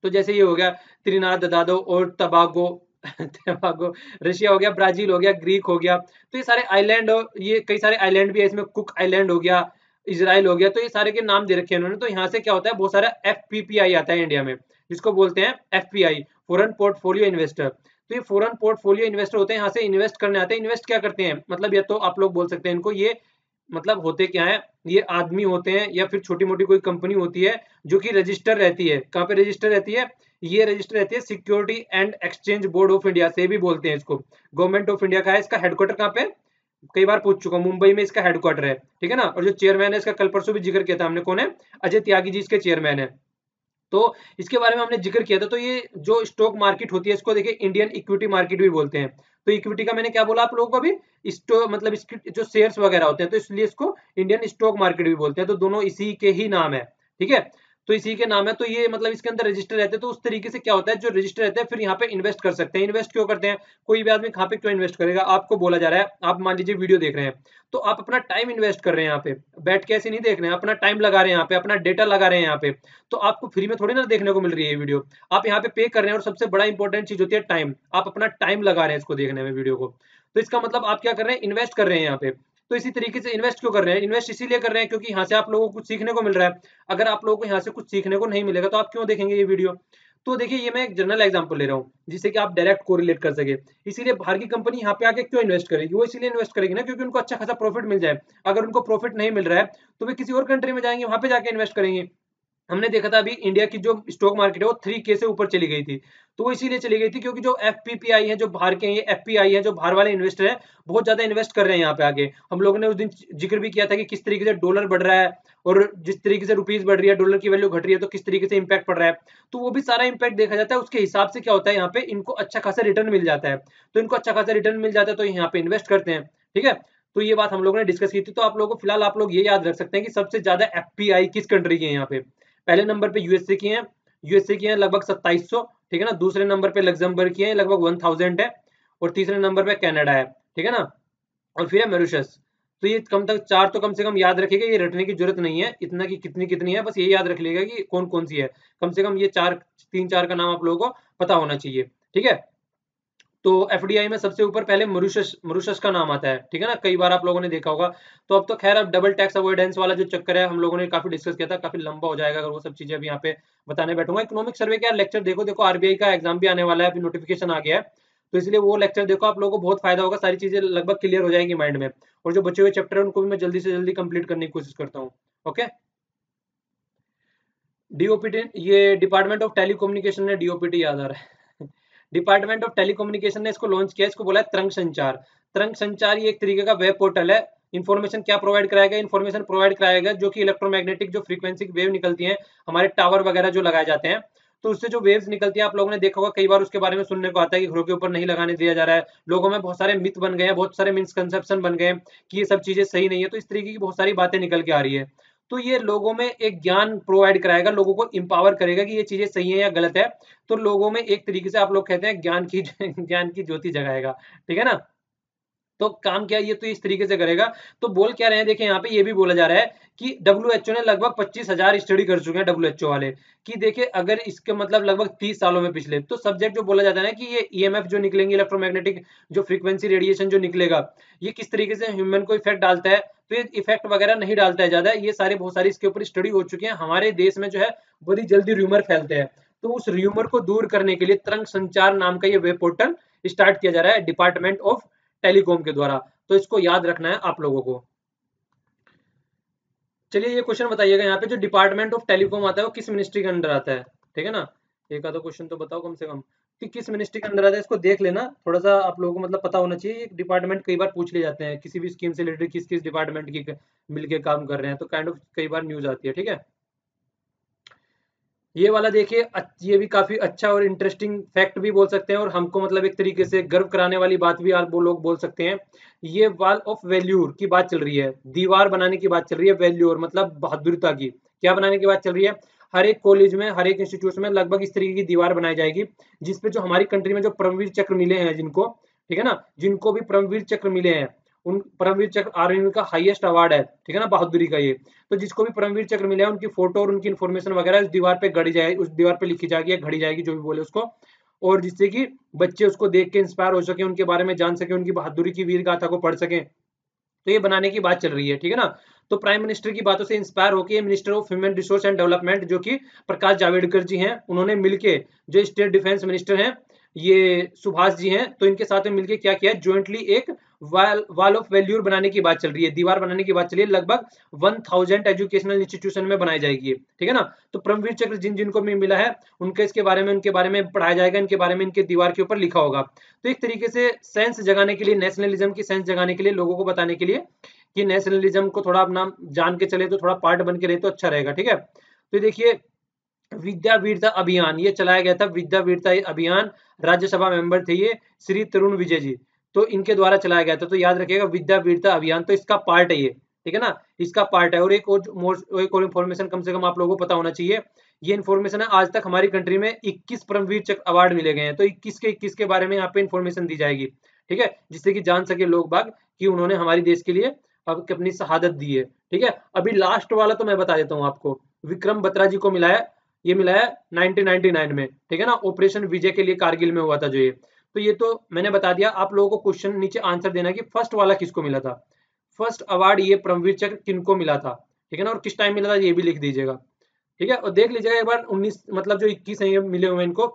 तो जैसे ये हो गया त्रिनाद दादो और टबागो टबागो, रशिया हो गया, ब्राजील हो गया, ग्रीक हो गया। तो ये सारे आइलैंड, ये कई सारे आइलैंड भी है इसमें, कुक आइलैंड हो गया, इसराइल हो गया। तो ये सारे के नाम दे रखे हैं उन्होंने। तो यहाँ से क्या होता है बहुत सारा एफपीपीआई आता है इंडिया में, जिसको बोलते हैं एफपीआई, फॉरेन पोर्टफोलियो इन्वेस्टर। तो ये फॉरेन पोर्टफोलियो इन्वेस्टर होते हैं, यहाँ से इन्वेस्ट करने आते हैं। इन्वेस्ट क्या करते हैं मतलब ये तो आप लोग बोल सकते हैं इनको, ये मतलब होते क्या है, ये आदमी होते हैं या फिर छोटी मोटी कोई कंपनी होती है जो कि रजिस्टर रहती है। कहाँ पे रजिस्टर रहती है, ये रजिस्टर रहती है security and exchange board of India से भी बोलते हैं इसको। गवर्नमेंट ऑफ इंडिया का है, इसका हेडक्वार्टर कहाँ पे, कई बार पूछ चुका हूं, मुंबई में इसका हेडक्वार्टर है, ठीक है ना। और जो चेयरमैन है इसका कल परसों भी जिक्र किया था हमने, कौन है, अजय त्यागी जी इसके चेयरमैन है। तो इसके बारे में हमने जिक्र किया था। तो ये जो स्टॉक मार्केट होती है इसको देखिए इंडियन इक्विटी मार्केट भी बोलते हैं। तो इक्विटी का मैंने क्या बोला आप लोगों को अभी, स्टॉक मतलब इसकी जो शेयर्स वगैरह होते हैं, तो इसलिए इसको इंडियन स्टॉक मार्केट भी बोलते हैं। तो दोनों इसी के ही नाम है, ठीक है। तो इसी के नाम है। तो ये मतलब इसके अंदर रजिस्टर रहते हैं। तो उस तरीके से क्या होता है जो रजिस्टर रहते हैं फिर यहाँ पे इन्वेस्ट कर सकते हैं। इन्वेस्ट क्यों करते हैं, कोई भी आदमी कहाँ पे क्यों इन्वेस्ट करेगा, आपको बोला जा रहा है। आप मान लीजिए वीडियो देख रहे हैं, तो आप अपना टाइम इन्वेस्ट कर रहे हैं यहाँ पे, बैठ के ऐसे नहीं देख रहे हैं, अपना टाइम लगा रहे हैं यहाँ पे, अपना डेटा लगा रहे हैं यहाँ पे। तो आपको फ्री में थोड़ी ना देखने को मिल रही है ये वीडियो, आप यहाँ पे कर रहे हैं। और सबसे बड़ा इंपॉर्टेंट चीज होती है टाइम, आप अपना टाइम लगा रहे हैं इसको देखने में वीडियो को। तो इसका मतलब आप क्या कर रहे हैं, इन्वेस्ट कर रहे हैं यहाँ पे। तो इसी तरीके से इन्वेस्ट क्यों कर रहे हैं, इन्वेस्ट इसीलिए कर रहे हैं क्योंकि यहाँ से आप लोगों को कुछ सीखने को मिल रहा है। अगर आप लोगों को यहाँ से कुछ सीखने को नहीं मिलेगा तो आप क्यों देखेंगे ये वीडियो। तो देखिए ये मैं एक जनरल एग्जांपल ले रहा हूँ जिससे कि आप डायरेक्ट कोरिलेट कर सके। इसीलिए बाहर की कंपनी यहाँ पे आके क्यों इन्वेस्ट करेगी, वो इसीलिए इन्वेस्ट करेगी ना क्योंकि उनको अच्छा खासा प्रॉफिट मिल जाए। अगर उनको प्रॉफिट नहीं मिल रहा है तो वे किसी और कंट्री में जाएंगे, वहां पे जाके इन्वेस्ट करेंगे। हमने देखा था अभी इंडिया की जो स्टॉक मार्केट है वो 3K से ऊपर चली गई थी। तो वो इसीलिए चली गई थी क्योंकि जो एफपीपीआई है, जो बाहर के ये एफपीआई है, जो बाहर वाले इन्वेस्टर है, बहुत ज्यादा इन्वेस्ट कर रहे हैं यहाँ पे आगे। हम लोगों ने उस दिन जिक्र भी किया था कि किस तरीके से डॉलर बढ़ रहा है और जिस तरीके से रुपीज बढ़ रही है, डॉलर की वैल्यू घट रही है, तो किस तरीके से इंपैक्ट पड़ रहा है। तो वो भी सारा इंपैक्ट देखा जाता है, उसके हिसाब से क्या होता है यहाँ पे इनको अच्छा खासा रिटर्न मिल जाता है। तो इनको अच्छा खासा रिटर्न मिल जाता है तो यहाँ पे इन्वेस्ट करते हैं, ठीक है। तो ये बात हम लोगों ने डिस्कस की थी। तो आप लोगों को फिलहाल आप लोग ये याद रख सकते हैं कि सबसे ज्यादा एफपीआई किस कंट्री की है यहाँ पे। पहले नंबर पे यूएसए की है, यूएसए की है लगभग 2700, ठीक है ना। दूसरे नंबर पे लग्जमबर्ग की है लगभग 1000 है। और तीसरे नंबर पे कनाडा है, ठीक है ना। और फिर है मॉरिशस। तो ये कम तक चार तो कम से कम याद रखिएगा, ये रटने की जरूरत नहीं है इतना कि कितनी कितनी है, बस ये याद रख लीजिएगा कि कौन कौन सी है। कम से कम ये चार, तीन चार का नाम आप लोगों को पता होना चाहिए, ठीक है। तो एफडीआई में सबसे ऊपर पहले मॉरिशस, मॉरिशस का नाम आता है, ठीक है ना। कई बार आप लोगों ने देखा होगा। तो अब तो खैर अब डबल टैक्स अवॉइडेंस वाला जो चक्कर है हम लोगों ने काफी डिस्कस किया था, काफी लंबा हो जाएगा अगर वो सब चीजें अभी यहाँ पे बताने बैठूंगा। इकोनॉमिक सर्वे का लेक्चर देखो, देखो आरबीआई का एग्जाम भी आने वाला है, अभी नोटिफिकेशन आ गया है। तो इसलिए वो लेक्चर देखो, आप लोगों को बहुत फायदा होगा, सारी चीजें लगभग क्लियर हो जाएंगी माइंड में। और जो बचे हुए चैप्टर है उनको भी मैं जल्दी से जल्दी कंप्लीट करने की कोशिश करता हूँ। ओके, डीओपीटी, ये डिपार्टमेंट ऑफ टेलीकम्युनिकेशन ने, डीओपीटी याद आ रहा है डिपार्टमेंट ऑफ टेलीकम्युनिकेशन ने इसको लॉन्च किया। इसको बोला है तरंग संचार। तरंग संचार ये एक तरीके का वेब पोर्टल है। इन्फॉर्मेशन क्या प्रोवाइड कराएगा, इन्फॉर्मेशन प्रोवाइड कराएगा जो कि इलेक्ट्रोमैग्नेटिक जो फ्रीक्वेंसी वेव निकलती है हमारे टावर वगैरह जो लगाए जाते हैं, तो उससे जो वेव्स निकलती है आप लोगों ने देखा होगा, कई बार उसके बारे में सुनने को आता है कि घरों के ऊपर नहीं लगाने दिया जा रहा है। लोगों में बहुत सारे मिथ बन गए हैं, बहुत सारे मिसकंसेप्शन बन गए हैं कि ये सब चीजें सही नहीं है। तो इस तरीके की बहुत सारी बातें निकल के आ रही है। तो ये लोगों में एक ज्ञान प्रोवाइड कराएगा, लोगों को इंपावर करेगा कि ये चीजें सही है या गलत है। तो लोगों में एक तरीके से आप लोग कहते हैं ज्ञान की ज्ञान की ज्योति जगाएगा, ठीक है ना। तो काम क्या है ये तो इस तरीके से करेगा। तो बोल क्या रहे हैं देखिए, यहाँ पे ये भी बोला जा रहा है कि डब्ल्यूएचओ ने लगभग 25,000 स्टडी कर चुके हैं डब्ल्यूएचओ वाले, कि देखिए अगर इसके मतलब लगभग 30 सालों में पिछले, तो सब्जेक्ट जो बोला जाता है ना कि ये ईएमएफ जो निकलेंगे, इलेक्ट्रोमैग्नेटिक जो फ्रीक्वेंसी रेडिएशन जो निकलेगा, ये किस तरीके से ह्यूमन को इफेक्ट डालता है। तो ये इफेक्ट वगैरह नहीं डालता है ज्यादा, ये सारे बहुत सारी इसके ऊपर स्टडी हो चुके हैं। हमारे देश में जो है बड़ी जल्दी र्यूमर फैलते हैं, तो उस र्यूमर को दूर करने के लिए तरंग संचार नाम का ये वेब पोर्टल स्टार्ट किया जा रहा है डिपार्टमेंट ऑफ टेलीकॉम के द्वारा। तो इसको याद रखना है आप लोगों को। चलिए ये क्वेश्चन बताइएगा, यहाँ पे जो डिपार्टमेंट ऑफ टेलीकॉम आता है वो किस मिनिस्ट्री के अंडर आता है, ठीक है ना। एक आधा क्वेश्चन तो बताओ कम से कम। कि किस मिनिस्ट्री के अंदर आता है इसको देख लेना, थोड़ा सा आप लोगों को मतलब पता होना चाहिए। ये डिपार्टमेंट कई बार पूछ ले जाते हैं, किसी भी स्कीम से रिलेटेड किस किस डिपार्टमेंट की मिलके काम कर रहे हैं, तो काइंड ऑफ कई बार न्यूज आती है, ठीक है। ये वाला देखिए, ये भी काफी अच्छा और इंटरेस्टिंग फैक्ट भी बोल सकते हैं, और हमको मतलब एक तरीके से गर्व कराने वाली बात भी आप वो लोग बोल सकते हैं। ये वॉल ऑफ वेल्यूर की बात चल रही है, दीवार बनाने की बात चल रही है, वेल्यूर मतलब बहादुरता की, क्या बनाने की बात चल रही है। हर एक कॉलेज में, हर एक इंस्टीट्यूट में लगभग इस तरीके की दीवार बनाई जाएगी, जिसपे जो हमारी कंट्री में जो परमवीर चक्र मिले हैं जिनको, ठीक है ना, जिनको भी परमवीर चक्र मिले हैं, उन परमवीर चक्र आर्मी का हाईएस्ट अवार्ड है, ठीक है ना, बहादुरी का ये। तो जिसको भी परमवीर चक्र मिला है उनकी फोटो और उनकी इन्फॉर्मेशन वगैरह उस दीवार पे गढ़ी जाएगी, उस दीवार पे लिखी जाएगी या घड़ी जाएगी, जो भी बोले उसको, और जिससे कि बच्चे उसको देख के इंस्पायर हो सके, उनके बारे में जान सके, उनकी बहादुरी की वीर गाथा को पढ़ सके। तो ये बनाने की बात चल रही है, ठीक है ना। तो प्राइम मिनिस्टर की बातों से इंस्पायर होकर minister of human resource and development जो कि प्रकाश जावड़ेकर जी हैं, उन्होंने मिलके, जो स्टेट डिफेंस मिनिस्टर हैं ये सुभाष जी हैं, तो इनके साथ में मिलके क्या किया है, ज्वाइंटली एक वॉल ऑफ वैल्यूर बनाने की बात चल रही है, दीवार बनाने की बात चल रही है, लगभग 1000 एजुकेशनल इंस्टीट्यूशन में बनाई जाएगी, ठीक है ना। तो परमवीर चक्र जिन जिनको भी मिला है उनके इसके बारे में, उनके बारे में पढ़ाया जाएगा, इनके बारे में इनके दीवार के ऊपर लिखा होगा। तो एक तरीके से सेंस जगाने के लिए, नेशनलिज्म की सेंस जगाने के लिए, लोगों को बताने के लिए कि नेशनलिज्म को थोड़ा अपना जान के चले, तो थोड़ा पार्ट बन के रहे तो अच्छा रहेगा, ठीक है। तो देखिए, विद्या वीरता अभियान ये चलाया गया था, विद्या वीरता अभियान, राज्यसभा मेंबर थे ये श्री तरुण विजय जी, तो इनके द्वारा चलाया गया था। तो याद रखिएगा विद्या वीरता अभियान, तो इसका पार्ट है ये, ठीक है ना, इसका पार्ट है। और एक और इन्फॉर्मेशन कम से कम आप लोगों को पता होना चाहिए, ये इन्फॉर्मेशन है, आज तक हमारी कंट्री में 21 परमवीर चक्र अवार्ड मिले गए हैं, तो 21 के बारे में यहाँ पे इन्फॉर्मेशन दी जाएगी, ठीक है, जिससे कि जान सके लोग बाग कि उन्होंने हमारी देश के लिए अब अपनी शहादत दी है, ठीक है। अभी लास्ट वाला तो मैं बता देता हूँ आपको, विक्रम बत्रा जी को मिला है, ये मिला है 1999 में, ठीक है ना, ऑपरेशन विजय के लिए कारगिल में हुआ था जो ये। तो ये तो मैंने बता दिया, आप लोगों को क्वेश्चन नीचे आंसर देना कि फर्स्ट वाला किसको मिला था, फर्स्ट अवार्ड ये परमवीर चक्र किनको मिला था, ठीक है ना, और किस टाइम मिला था ये भी लिख दीजिएगा, ठीक है। और देख लीजिएगा एक बार 19 मतलब जो 21 है मिले हुए इनको,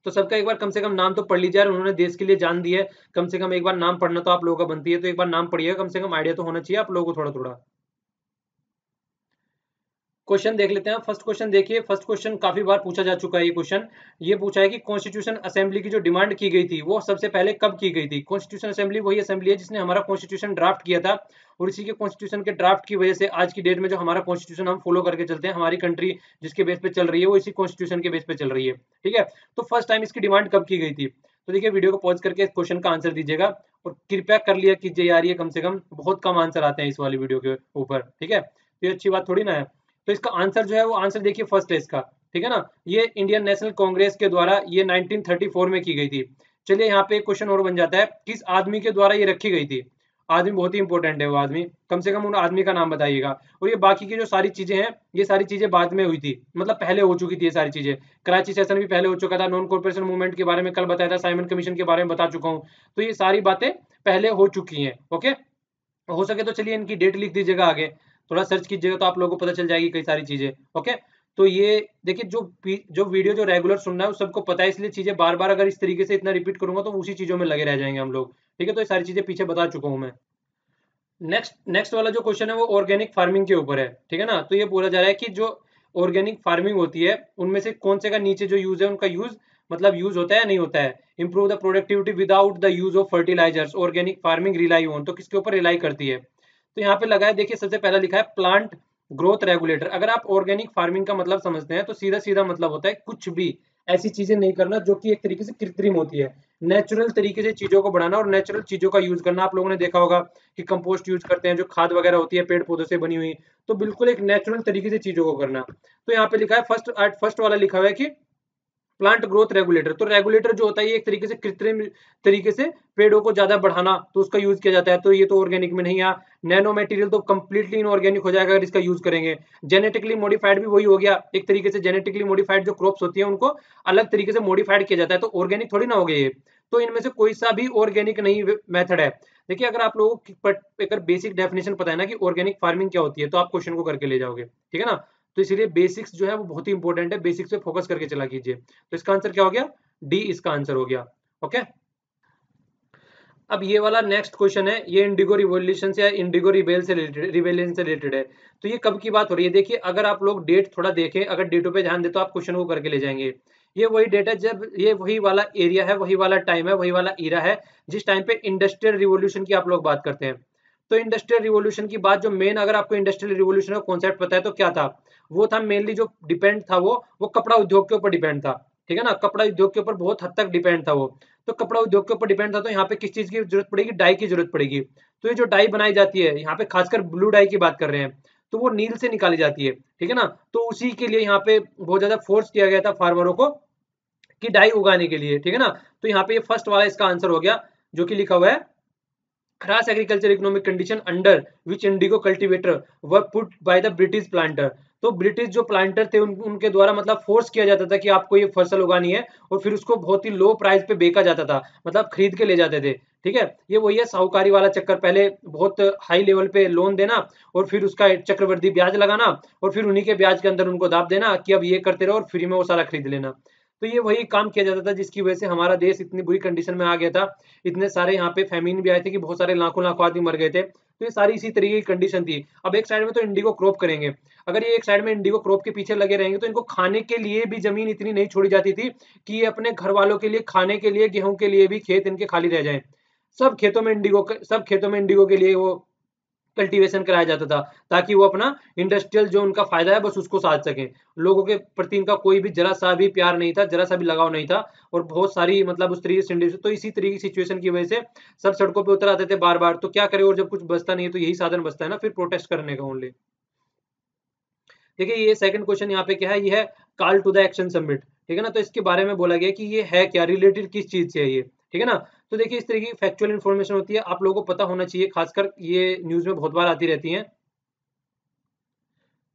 तो सबका एक बार कम से कम नाम तो पढ़ लीजिए यार, उन्होंने देश के लिए जान दी है, कम से कम एक बार नाम पढ़ना तो आप लोगों का बनती है, तो एक बार नाम पढ़िएगा, कम से कम आइडिया तो होना चाहिए आप लोगों को थोड़ा थोड़ा। क्वेश्चन देख लेते हैं। फर्स्ट क्वेश्चन देखिए, फर्स्ट क्वेश्चन काफी बार पूछा जा चुका है ये क्वेश्चन। ये पूछा है कि कॉन्स्टिट्यूशन असेंबली की जो डिमांड की गई थी वो सबसे पहले कब की गई थी। कॉन्स्टिट्यूशन असेंबली वही असेंबली है जिसने हमारा कॉन्स्टिट्यूशन ड्राफ्ट किया था, और इसी के कॉन्स्टिट्यूशन के ड्राफ्ट की वजह से आज की डेट में जो हमारा कॉन्स्टिट्यूशन हम फॉलो करके चलते हैं, हमारी कंट्री जिसके बेस पे चल रही है वो इसी कॉन्स्टिट्यूशन के बेस पे चल रही है, ठीक है। तो फर्स्ट टाइम इसकी डिमांड कब की गई थी, तो देखिए वीडियो को पॉज करके क्वेश्चन का आंसर दीजिएगा, और कृपया कर लिया कीजिए यार, ये कम से कम बहुत कम आंसर आते हैं इस वाली वीडियो के ऊपर, ठीक है, तो ये अच्छी बात थोड़ी ना है। तो इसका आंसर जो है वो आंसर देखिए फर्स्ट है इसका, ठीक है ना। ये इंडियन नेशनल कांग्रेस के द्वारा ये 1934 में की गई थी। चलिए यहाँ पे एक क्वेश्चन और बन जाता है, किस आदमी के द्वारा ये रखी गई थी। आदमी बहुत ही इंपॉर्टेंट है, वो आदमी कम से कम उन आदमी का नाम बताइएगा। और ये बाकी की जो सारी चीजें हैं, ये सारी चीजें बाद में हुई थी, मतलब पहले हो चुकी थी ये सारी चीजें। कराची सेशन भी पहले हो चुका था, नॉन कॉर्पोरेशन मूवमेंट के बारे में कल बताया था, साइमन कमीशन के बारे में बता चुका हूँ, तो ये सारी बातें पहले हो चुकी हैं। ओके, हो सके तो चलिए इनकी डेट लिख दीजिएगा आगे, थोड़ा सर्च कीजिएगा तो आप लोगों को पता चल जाएगी कई सारी चीजें। ओके, तो ये देखिए, जो वीडियो जो रेगुलर सुनना है वो सबको पता है, इसलिए चीजें बार बार अगर इस तरीके से इतना रिपीट करूंगा तो उसी चीजों में लगे रह जाएंगे हम लोग, ठीक है। तो ये सारी चीजें पीछे बता चुका हूं मैं। नेक्स्ट नेक्स्ट वाला जो क्वेश्चन है वो ऑर्गेनिक फार्मिंग के ऊपर है, ठीक है ना। तो ये बोला जा रहा है कि जो ऑर्गेनिक फार्मिंग होती है उनमें से कौन से का नीचे जो यूज है उनका यूज मतलब यूज होता है या नहीं होता है। Improve the productivity without the use of fertilisers, organic farming rely on, तो किसके ऊपर रिलाई करती है। तो यहाँ पे लगा है, देखिए सबसे पहला लिखा है प्लांट ग्रोथ रेगुलेटर। अगर आप ऑर्गेनिक फार्मिंग का मतलब समझते हैं तो सीधा सीधा मतलब होता है कुछ भी ऐसी चीजें नहीं करना जो कि एक तरीके से कृत्रिम होती है, नेचुरल तरीके से चीजों को बढ़ाना और नेचुरल चीजों का यूज करना। आप लोगों ने देखा होगा कि कंपोस्ट यूज करते हैं, जो खाद वगैरह होती है पेड़ पौधों से बनी हुई, तो बिल्कुल एक नेचुरल तरीके से चीजों को करना। तो यहाँ पे लिखा है फर्स्ट वाला लिखा हुआ है कि प्लांट ग्रोथ रेगुलेटर। तो रेगुलेटर जो होता है ये एक तरीके से कृत्रिम तरीके से पेड़ों को ज्यादा बढ़ाना, तो उसका यूज किया जाता है, तो ये तो ऑर्गेनिक में नहीं। आ नैनो मटेरियल तो कंप्लीटली इनऑर्गेनिक हो जाएगा अगर इसका यूज करेंगे। जेनेटिकली मॉडिफाइड भी वही हो गया, एक तरीके से जेनेटिकली मॉडिफाइड जो क्रॉप्स होती है उनको अलग तरीके से मॉडिफाइड किया जाता है, तो ऑर्गेनिक थोड़ी ना हो गए ये। तो इनमें से कोई सा भी ऑर्गेनिक नहीं मेथड है। देखिए अगर आप लोगों को अगर बेसिक डेफिनेशन पता है ना कि ऑर्गेनिक फार्मिंग क्या होती है, तो आप क्वेश्चन को करके ले जाओगे, ठीक है ना। तो इसलिए बेसिक्स जो है वो बहुत ही इंपॉर्टेंट है, बेसिक्स पे फोकस करके चला कीजिए। तो इसका आंसर क्या हो गया, डी इसका आंसर हो गया। ओके, अब ये वाला नेक्स्ट क्वेश्चन है, ये इंडिगो रिवॉल्यूशन से या इंडिगो रिबेलियन से रिलेटेड है। तो ये कब की बात हो रही है, देखिए अगर आप लोग डेट थोड़ा देखें, अगर डेटों पे ध्यान दे तो आप क्वेश्चन को करके ले जाएंगे। ये वही डेट है जब, ये वही वाला एरिया है, वही वाला टाइम है, वही वाला ईरा है जिस टाइम पे इंडस्ट्रियल रिवॉल्यूशन की आप लोग बात करते हैं। तो इंडस्ट्रियल रिवॉल्यूशन की बात जो मेन, अगर आपको इंडस्ट्रियल रिवॉल्यूशन का कॉन्सेप्ट पता है तो क्या था, वो था मेनली जो डिपेंड था वो कपड़ा उद्योग के ऊपर डिपेंड था। ठीक है ना, कपड़ा उद्योग के ऊपर बहुत हद तक डिपेंड था वो। तो कपड़ा उद्योग के ऊपर डिपेंड था, तो यहाँ पे किस चीज की जरूरत पड़ेगी, डाई की जरूरत पड़ेगी। तो ये जो डाई बनाई जाती है, यहाँ पे खासकर ब्लू डाई की बात कर रहे हैं, तो वो नील से निकाली जाती है। ठीक है ना, तो उसी के लिए यहाँ पे बहुत ज्यादा फोर्स किया गया था फार्मरों को कि डाई उगाने के लिए। ठीक है ना, तो यहाँ पे ये फर्स्ट वाला इसका आंसर हो गया, जो कि लिखा हुआ है cross agriculture economic condition under which Indigo cultivator were put by the British planter. तो ब्रिटिश जो प्लांटर थे उनके द्वारा मतलब फोर्स किया जाता था कि आपको ये फसल उगानी है, और फिर उसको बहुत ही लो प्राइस पे बेचा जाता था, मतलब खरीद के ले जाते थे। ठीक है, ये वही है साहूकारी वाला चक्कर, पहले बहुत हाई लेवल पे लोन देना और फिर उसका चक्रवृद्धि ब्याज लगाना, और फिर उन्हीं के ब्याज के अंदर उनको दाब देना कि अब ये करते रहो और फ्री में वो सारा खरीद लेना। तो ये वही काम किया जाता था जिसकी वजह से हमारा देश इतनी बुरी कंडीशन में आ गया था। इतने सारे यहाँ पे फैमिन भी आए थे कि बहुत सारे लाखों लाखों आदमी मर गए थे। तो ये सारी इसी तरीके की कंडीशन थी। अब एक साइड में तो इंडिगो क्रॉप करेंगे, अगर ये एक साइड में इंडिगो क्रॉप के पीछे लगे रहेंगे तो इनको खाने के लिए भी जमीन इतनी नहीं छोड़ी जाती थी कि ये अपने घर वालों के लिए खाने के लिए, गेहूं के लिए भी खेत इनके खाली रह जाएं। सब खेतों में इंडिगो के लिए वो कल्टीवेशन कराया जाता था, ताकि वो अपना इंडस्ट्रियल जो उनका फायदा है बस उसको साध सकें। लोगों के प्रति इनका कोई भी जरा सा भी प्यार नहीं था, जरा सा भी लगाव नहीं था, और बहुत सारी मतलब उस तरीके से तो इसी तरीके की सिचुएशन की वजह से सब सड़कों पे उतर आते थे बार बार। तो क्या करें, और जब कुछ बचता नहीं है तो यही साधन बचता है ना फिर प्रोटेस्ट करने का ओनली। देखिए ये सेकंड क्वेश्चन यहाँ पे क्या है, ये है call to the action submit. ठीक है ना, तो इसके बारे में बोला गया कि ये है क्या, रिलेटेड किस चीज से है ये। ठीक है ना, तो देखिए इस तरह की फैक्चुअल इन्फॉर्मेशन होती है, आप लोगों को पता होना चाहिए, खासकर ये न्यूज में बहुत बार आती रहती है।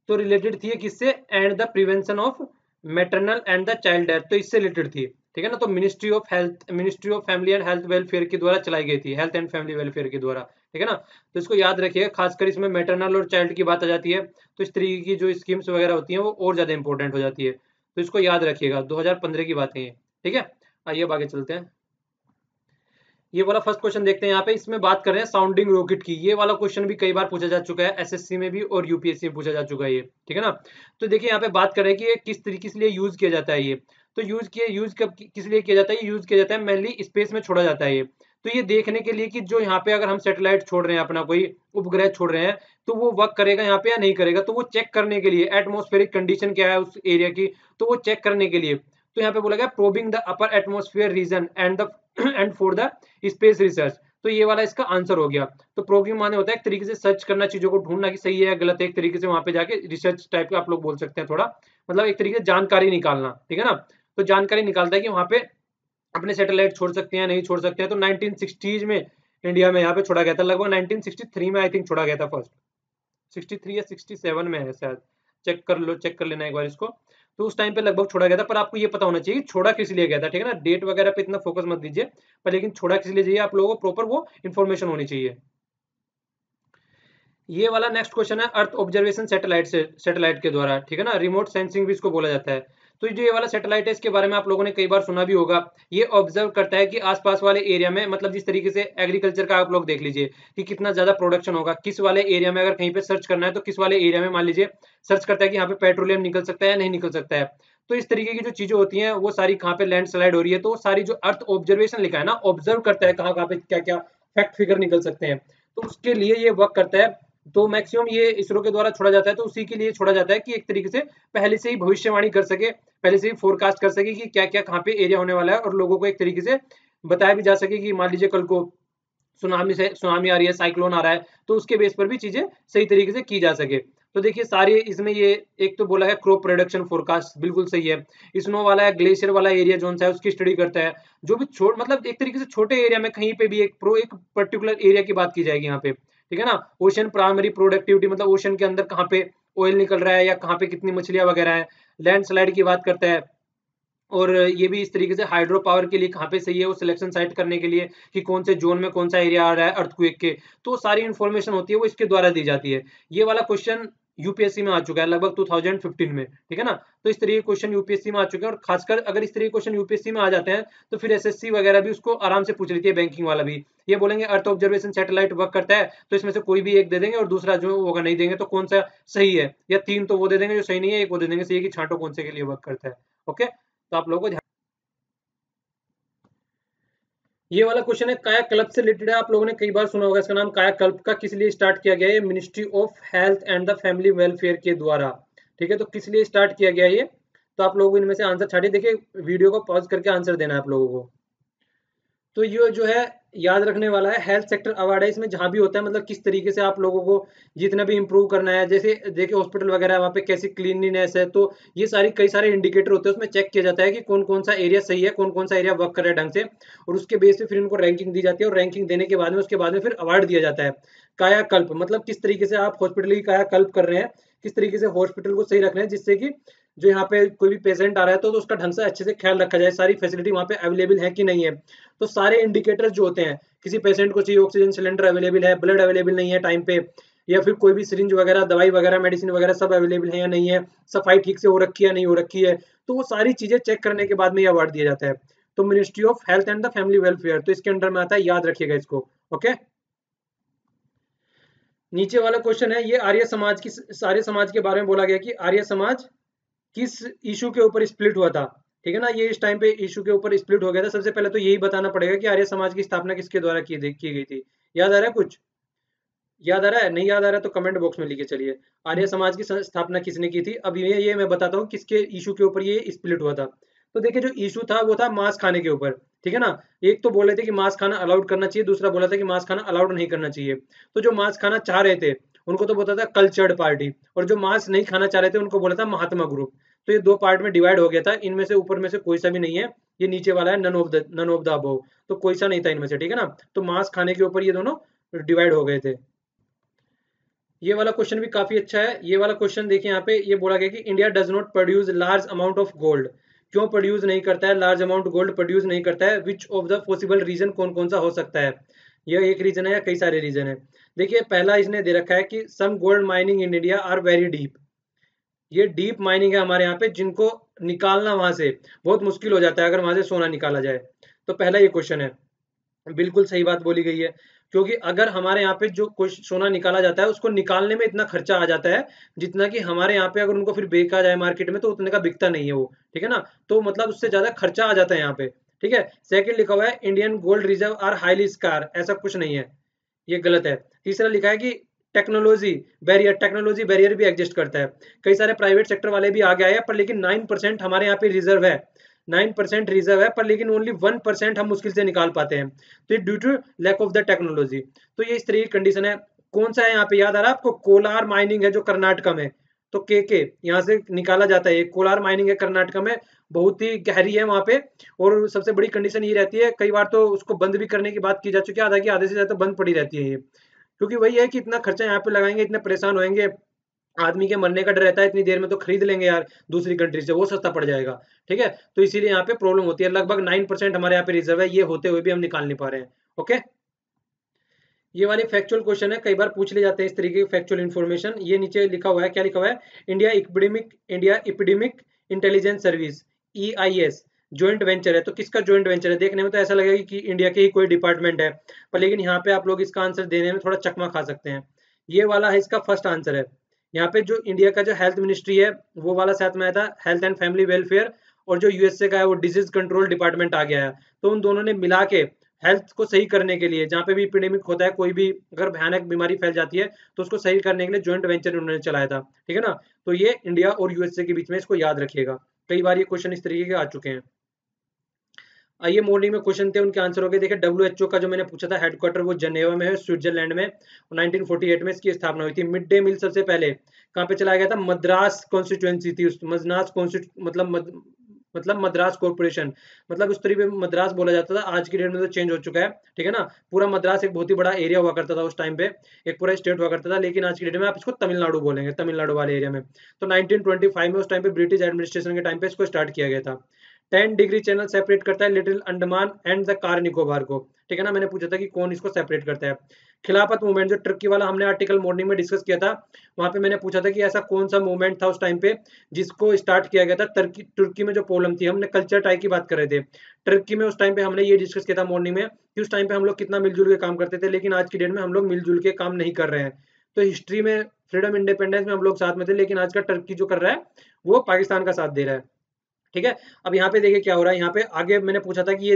तो रिलेटेड थी किससे, and the prevention of maternal and the child death, तो इससे रिलेटेड थी। ठीक है ना, तो ministry of health, ministry of family and health welfare के द्वारा चलाई गई थी, हेल्थ एंड फैमिली वेलफेयर के द्वारा। ठीक है ना, तो इसको याद रखिएगा, खासकर इसमें मैटरनल और चाइल्ड की बात आ जाती है, तो इस तरीके की जो स्कीम्स वगैरह होती हैं वो और ज्यादा इंपॉर्टेंट हो जाती है। तो इसको याद रखिएगा, 2015 की बातें हैं। ठीक है, आइए अब आगे चलते हैं। ये वाला फर्स्ट क्वेश्चन देखते हैं, यहाँ पे इसमें बात कर रहे हैं साउंडिंग रॉकेट की। ये वाला क्वेश्चन भी कई बार पूछा जा चुका है, एसएससी में भी और यूपीएससी में पूछा जा चुका है ये। ठीक है ना, तो देखिए यहाँ पे बात कर रहे हैं कि ये किस तरीके से लिए यूज किया जाता है ये। तो यूज कब किस लिए किया जाता है, ये यूज किया जाता है मेनली स्पेस में छोड़ा जाता है ये। तो ये देखने के लिए कि जो यहाँ पे अगर हम सैटेलाइट छोड़ रहे हैं, अपना कोई उपग्रह छोड़ रहे हैं, तो वो वर्क करेगा यहाँ पे या नहीं करेगा, तो वो चेक करने के लिए एटमॉस्फेरिक कंडीशन क्या है उस एरिया की, तो वो चेक करने के लिए। तो यहाँ पे बोला गया probing the upper atmosphere region and the and for the space research. तो ये वाला इसका आंसर हो गया। तो प्रोबिंग माने होता है एक तरीके से सर्च करना, चीजों को ढूंढना कि सही है या गलत है, एक तरीके से वहां पे जाके रिसर्च टाइप का आप लोग बोल सकते हैं थोड़ा, मतलब एक तरीके से जानकारी निकालना। ठीक है ना, तो जानकारी निकालता है कि वहां पे अपने सैटेलाइट छोड़ सकते हैं नहीं छोड़ सकते हैं। तो 1960s में इंडिया में यहाँ पे छोड़ा गया था, लगभग 1963 में आई थिंक छोड़ा गया था फर्स्ट, 63 या 67 में है शायद, चेक कर लो, चेक कर लेना एक बार इसको। तो उस टाइम पे लगभग छोड़ा गया था, पर आपको ये पता होना चाहिए कि छोड़ा किस लिए गया था। ठीक है ना, डेट वगैरह पे इतना फोकस मत दीजिए, पर लेकिन छोड़ा किस लिए चाहिए आप लोगों को प्रॉपर वो इन्फॉर्मेशन होनी चाहिए। ये वाला नेक्स्ट क्वेश्चन है अर्थ ऑब्जर्वेशन सैटेलाइट से, सैटेलाइट के द्वारा। ठीक है ना, रिमोट सेंसिंग भी इसको बोला जाता है। तो जो ये वाला सैटेलाइट है इसके बारे में आप लोगों ने कई बार सुना भी होगा। ये ऑब्जर्व करता है कि आसपास वाले एरिया में, मतलब जिस तरीके से एग्रीकल्चर का आप लोग देख लीजिए कि कितना ज्यादा प्रोडक्शन होगा, किस वाले एरिया में अगर कहीं पे सर्च करना है तो किस वाले एरिया में मान लीजिए सर्च करता है कि यहाँ पे पेट्रोलियम निकल सकता है या नहीं निकल सकता है। तो इस तरीके की जो चीजें होती हैं वो सारी कहाँ पे लैंड स्लाइड हो रही है, तो वो सारी जो अर्थ ऑब्जर्वेशन लिखा है ना, ऑब्जर्व करता है कहाँ कहाँ पे क्या क्या फैक्ट फिगर निकल सकते हैं, तो उसके लिए ये वर्क करता है। तो मैक्सिमम ये इसरो के द्वारा छोड़ा जाता है, तो उसी के लिए छोड़ा जाता है कि एक तरीके से पहले से ही भविष्यवाणी कर सके, पहले से ही फोरकास्ट कर सके कि क्या क्या कहाँ पे एरिया होने वाला है, और लोगों को एक तरीके से बताया भी जा सके कि मान लीजिए कल को सुनामी आ रही है, साइक्लोन आ रहा है, तो उसके बेस पर भी चीजें सही तरीके से की जा सके। तो देखिए सारी इसमें ये एक तो बोला है क्रॉप प्रोडक्शन फोरकास्ट, बिल्कुल सही है। स्नो वाला है, ग्लेशियर वाला एरिया जोन सा है उसकी स्टडी करता है। जो भी छोट मतलब एक तरीके से छोटे एरिया में कहीं पे भी एक पर्टिकुलर एरिया की बात की जाएगी यहाँ पे। ठीक है ना, ओशन प्राइमरी प्रोडक्टिविटी, मतलब ओशन के अंदर कहाँ पे ऑयल निकल रहा है या कहाँ पे कितनी मछलियां वगैरह है। लैंडस्लाइड की बात करता है, और ये भी इस तरीके से हाइड्रो पावर के लिए कहाँ पे सही है वो सिलेक्शन साइट करने के लिए कि कौन से जोन में कौन सा एरिया आ रहा है अर्थक्वेक के, तो सारी इन्फॉर्मेशन होती है वो इसके द्वारा दी जाती है। ये वाला क्वेश्चन यूपीएससी में आ चुका है लगभग 2015 में। ठीक है ना, तो इस तरीके के क्वेश्चन यूपीएससी में आ चुके हैं, और खासकर अगर इस तरीके के क्वेश्चन यूपीएससी में आ जाते हैं तो फिर एसएससी वगैरह भी उसको आराम से पूछ लेती है, बैंकिंग वाला भी। ये बोलेंगे अर्थ ऑब्जर्वेशन सैटेलाइट वर्क करता है, तो इसमें से कोई भी एक दे देंगे और दूसरा जो होगा नहीं देंगे, तो कौन सा सही है, या तीन तो वो दे देंगे जो सही नहीं है, एक वो दे देंगे सही है कि छांटो कौन से के लिए वर्क करता है। ओके, तो आप लोगों को ये वाला क्वेश्चन है कायाकल्प से रिलेटेड है। आप लोगों ने कई बार सुना होगा इसका नाम। कायाकल्प का किस लिए स्टार्ट किया गया है? Ministry of health and the family welfare के द्वारा। ठीक है, तो किस लिए स्टार्ट किया गया ये? तो आप लोगों को इनमें से आंसर छाटिए। देखिए, वीडियो को पॉज करके आंसर देना है आप लोगों को। तो ये जो है याद रखने वाला है, हेल्थ सेक्टर अवार्ड है। इसमें जहां भी होता है मतलब किस तरीके से आप लोगों को जितना भी इंप्रूव करना है, जैसे देखिए हॉस्पिटल वगैरह है वहाँ पे कैसी क्लीनलीनेस है, तो ये सारी कई सारे इंडिकेटर होते हैं। उसमें चेक किया जाता है कि कौन कौन सा एरिया सही है, कौन कौन सा एरिया वर्क कर रहा है ढंग से, और उसके बेस पे फिर इनको रैंकिंग दी जाती है। और रैंकिंग देने के बाद में उसके बाद में फिर अवार्ड दिया जाता है। कायाकल्प मतलब किस तरीके से आप हॉस्पिटल की कायाकल्प कर रहे हैं, किस तरीके से हॉस्पिटल को सही रख रहे हैं, जिससे कि जो यहाँ पे कोई भी पेशेंट आ रहा है तो उसका ढंग से अच्छे से ख्याल रखा जाए, सारी फैसिलिटी वहाँ पे अवेलेबल है कि नहीं है। तो सारे इंडिकेटर्स जो होते हैं, किसी पेशेंट को चाहिए ऑक्सीजन सिलेंडर अवेलेबल है, ब्लड अवेलेबल नहीं है टाइम पे, या फिर कोई भी सिरिंज वगैरह, दवाई वगैरह, मेडिसिन वगैरह सब अवेलेबल है या नहीं है, सफाई ठीक से हो रखी है या नहीं हो रखी है, तो वो सारी चीजें चेक करने के बाद में ये अवार्ड दिया जाता है। तो ministry of health and the family welfare, तो इसके अंडर में आता है, याद रखिएगा इसको। ओके, नीचे वाला क्वेश्चन है ये आर्य समाज की, आर्य समाज के बारे में बोला गया कि आर्य समाज किस इशू के ऊपर स्प्लिट हुआ था। ठीक है ना, ये इस टाइम पे इशू के ऊपर स्प्लिट हो गया था। सबसे पहले तो यही बताना पड़ेगा कि आर्य समाज की स्थापना किसके द्वारा की गई थी। याद आ रहा है कुछ? याद आ रहा है? नहीं याद आ रहा है तो कमेंट बॉक्स में लिखे चलिए। आर्य समाज की स्थापना किसने की थी? अब ये मैं बताता हूँ किसके इशू के ऊपर ये स्प्लिट हुआ था। तो देखिए, जो इशू था वो था मांस खाने के ऊपर। ठीक है ना, एक तो बोल रहे थे कि मांस खाना अलाउड करना चाहिए, दूसरा बोला था कि मांस खाना अलाउड नहीं करना चाहिए। तो जो मांस खाना चाह रहे थे उनको तो बोलता था कल्चर्ड पार्टी, और जो मांस नहीं खाना चाह रहे थे उनको बोला था महात्मा ग्रुप। तो ये दो पार्ट में डिवाइड हो गया था। इनमें से ऊपर में से कोई सा भी नहीं है, ये नीचे वाला है नन ऑफ द अबव। तो कोई सा नहीं था इनमें से। ठीक है ना, तो मांस खाने के ऊपर ये दोनों डिवाइड हो गए थे। ये वाला क्वेश्चन भी काफी अच्छा है। ये वाला क्वेश्चन देखिए, यहाँ पे ये बोला गया कि India does not produce large amount of gold. क्यों प्रोड्यूस नहीं करता है, लार्ज अमाउंट गोल्ड प्रोड्यूस नहीं करता है? Which of the possible reason, कौन कौन सा हो सकता है? यह एक रीजन है या कई सारे रीजन है? देखिए, पहला इसने दे रखा है कि some gold mining in India are very deep. ये डीप माइनिंग है हमारे यहाँ पे, जिनको निकालना वहां से बहुत मुश्किल हो जाता है अगर वहां से सोना निकाला जाए। तो पहला ये क्वेश्चन है, बिल्कुल सही बात बोली गई है। क्योंकि अगर हमारे यहाँ पे जो कुछ सोना निकाला जाता है उसको निकालने में इतना खर्चा आ जाता है, जितना कि हमारे यहाँ पे अगर उनको फिर बेचा जाए मार्केट में तो उतने का बिकता नहीं है वो। ठीक है ना, तो मतलब उससे ज्यादा खर्चा आ जाता है यहाँ पे। ठीक है, सेकंड लिखा हुआ है Indian gold reserve are highly scarce, ऐसा कुछ नहीं है, ये गलत है। तीसरा लिखा है कि टेक्नोलॉजी बैरियर भी एग्जिस्ट करता है। कई सारे प्राइवेट सेक्टर वाले भी आ गए हैं, पर लेकिन 9% हमारे यहाँ पे रिजर्व है। 9% रिजर्व है, पर लेकिन ओनली 1% हम मुश्किल से निकाल पाते हैं। तो ये due to lack of the technology. तो ये इस तरह की कंडीशन है। कौन सा है यहाँ पे, याद आ रहा है आपको? कोलार माइनिंग है जो कर्नाटक में। तो के यहाँ से निकाला जाता है। कोलार माइनिंग है कर्नाटक में, बहुत ही गहरी है वहां पे। और सबसे बड़ी कंडीशन ये रहती है, कई बार तो उसको बंद भी करने की बात की जा चुकी है, आधा की आधे से ज्यादा बंद पड़ी रहती है ये। क्योंकि वही है कि इतना खर्चा यहाँ पे लगाएंगे, इतने परेशान होंगे, आदमी के मरने का डर रहता है, इतनी देर में तो खरीद लेंगे यार दूसरी कंट्री से, वो सस्ता पड़ जाएगा। ठीक है, तो इसीलिए यहाँ पे प्रॉब्लम होती है। लगभग 9% हमारे यहाँ पे रिजर्व है, ये होते हुए भी हम निकाल नहीं पा रहे हैं। ओके, ये वाले फैक्चुअल क्वेश्चन है, कई बार पूछ ले जाते हैं इस तरीके की फैक्चुअल इन्फॉर्मेशन। ये नीचे लिखा हुआ है, क्या लिखा हुआ है? India epidemic intelligence service, EIS joint venture है। तो किसका ज्वाइंट वेंचर है? देखने में तो ऐसा लगेगा कि इंडिया के ही कोई डिपार्टमेंट है, पर लेकिन यहाँ पे आप लोग इसका आंसर देने में थोड़ा चकमा खा सकते हैं। ये वाला है इसका फर्स्ट आंसर है। यहाँ पे जो इंडिया का जो हेल्थ मिनिस्ट्री है वो वाला साथ में आया था, हेल्थ एंड फैमिली वेलफेयर, और जो यूएसए का है वो डिजीज कंट्रोल डिपार्टमेंट आ गया है। तो उन दोनों ने मिला के हेल्थ को सही करने के लिए, जहाँ पे भी एपिडेमिक होता है, कोई भी अगर भयानक बीमारी फैल जाती है, तो उसको सही करने के लिए ज्वाइंट वेंचर उन्होंने चलाया था। ठीक है ना, तो ये इंडिया और यूएसए के बीच में, इसको याद रखिएगा। कई बार ये क्वेश्चन इस तरीके के आ चुके हैं। आइए, मॉर्निंग में क्वेश्चन थे, उनके आंसर हो गए। देखिए, WHO का जो मैंने पूछा था हेडक्वार्टर, वो जनेवा में है, स्विट्जरलैंड में। 1948 में इसकी स्थापना हुई थी। मिड डे मील सबसे पहले कहाँ पे चलाया गया था? मद्रास कॉन्स्टिट्यूएंसी थी उस, मद्रास मतलब मद्रास कॉर्पोरेशन, मतलब उस तरीके मद्रास बोला जाता था। आज की डेट में तो चेंज हो चुका है। ठीक है ना, पूरा मद्रास एक बहुत ही बड़ा एरिया हुआ करता था उस टाइम पे, एक पूरा स्टेट हुआ करता था, लेकिन आज की डेट में आप इसको तमिलनाडु बोलेंगे, तमिलनाडु वाले एरिया में। तो 1925 में उस टाइम पे ब्रिटिश एडमिनिस्ट्रेशन के टाइम पे इसको स्टार्ट किया गया था। 10 डिग्री चैनल सेपरेट करता है little Andaman and the car Nicobar को। ठीक है ना, मैंने पूछा था कि कौन इसको सेपरेट करता है। खिलाफत मूवमेंट, जो टर्की वाला हमने आर्टिकल मॉर्निंग में डिस्कस किया था, वहां पे मैंने पूछा था कि ऐसा कौन सा मूवमेंट था उस टाइम पे जिसको स्टार्ट किया गया था। तुर्की में जो प्रॉब्लम थी, हमने कल्चर टाई की बात कर रहे थे। टर्की में उस टाइम पे हमने ये डिस्कस किया था मॉर्निंग में कि उस टाइम पे हम लोग कितना मिलजुल के काम करते थे, लेकिन आज की डेट में हम लोग मिलजुल के काम नहीं कर रहे हैं। तो हिस्ट्री में फ्रीडम इंडिपेंडेंस में हम लोग साथ में थे, लेकिन आज का टर्की जो कर रहा है वो पाकिस्तान का साथ दे रहा है। ठीक है। अब यहाँ पे देखिए क्या हो रहा है, यहाँ पे आगे मैंने पूछा था कि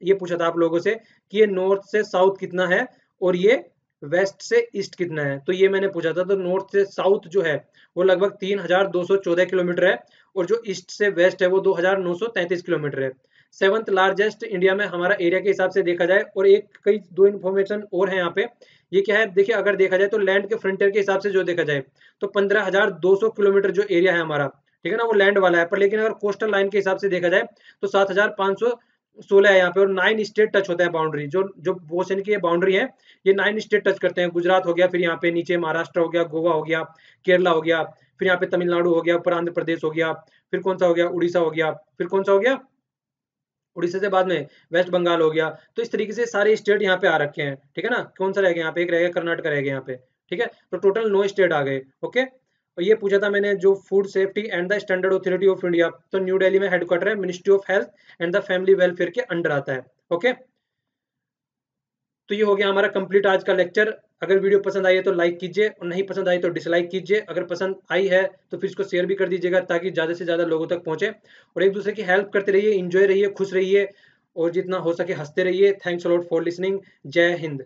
ये पूछा था आप लोगों से कि ये नॉर्थ से साउथ कितना है और ये वेस्ट से ईस्ट कितना है। तो ये मैंने पूछा था, तो नॉर्थ से साउथ जो है वो लगभग 3214 किलोमीटर है और जो ईस्ट से वेस्ट है वो 2933 किलोमीटर है। सेवंथ लार्जेस्ट इंडिया में हमारा एरिया के हिसाब से देखा जाए। और एक कई दो इन्फॉर्मेशन और है यहाँ पे, ये क्या है देखिए, अगर देखा जाए तो लैंड के फ्रंटियर के हिसाब से जो देखा जाए तो 15,200 किलोमीटर जो एरिया है हमारा, ठीक है ना, वो लैंड वाला है। पर लेकिन अगर कोस्टल लाइन के हिसाब से देखा जाए तो 7,516 है यहाँ पे। और 9 स्टेट टच होते हैं बाउंड्री, जो जो ओशन की बाउंड्री है ये 9 स्टेट टच करते हैं। गुजरात हो गया, फिर यहाँ पे नीचे महाराष्ट्र हो गया, गोवा हो गया, केरला हो गया, फिर यहाँ पे तमिलनाडु हो गया, ऊपर आंध्र प्रदेश हो गया, फिर कौन सा हो गया, उड़ीसा हो गया, फिर कौन सा हो गया, उड़ीसा से बाद में वेस्ट बंगाल हो गया। तो इस तरीके से सारे स्टेट यहाँ पे आ रखे हैं, ठीक है ना। कौन सा रह गया यहाँ पे, एक रह गया कर्नाटक रह गया यहाँ पे, ठीक है। तो टोटल 9 स्टेट आ गए। ओके। और ये पूछा था मैंने, जो food safety and the standard authority of India, तो न्यू दिल्ली में हेडक्वार्टर है, ministry of health and the family welfare के अंडर आता है। ओके। तो ये हो गया हमारा कंप्लीट आज का लेक्चर। अगर वीडियो पसंद आई है तो लाइक कीजिए और नहीं पसंद आई तो डिसलाइक कीजिए। अगर पसंद आई है तो फिर इसको शेयर भी कर दीजिएगा ताकि ज़्यादा से ज़्यादा लोगों तक पहुंचे। और एक दूसरे की हेल्प करते रहिए, इंजॉय रहिए, खुश रहिए और जितना हो सके हंसते रहिए। Thanks a lot for listening. जय हिंद।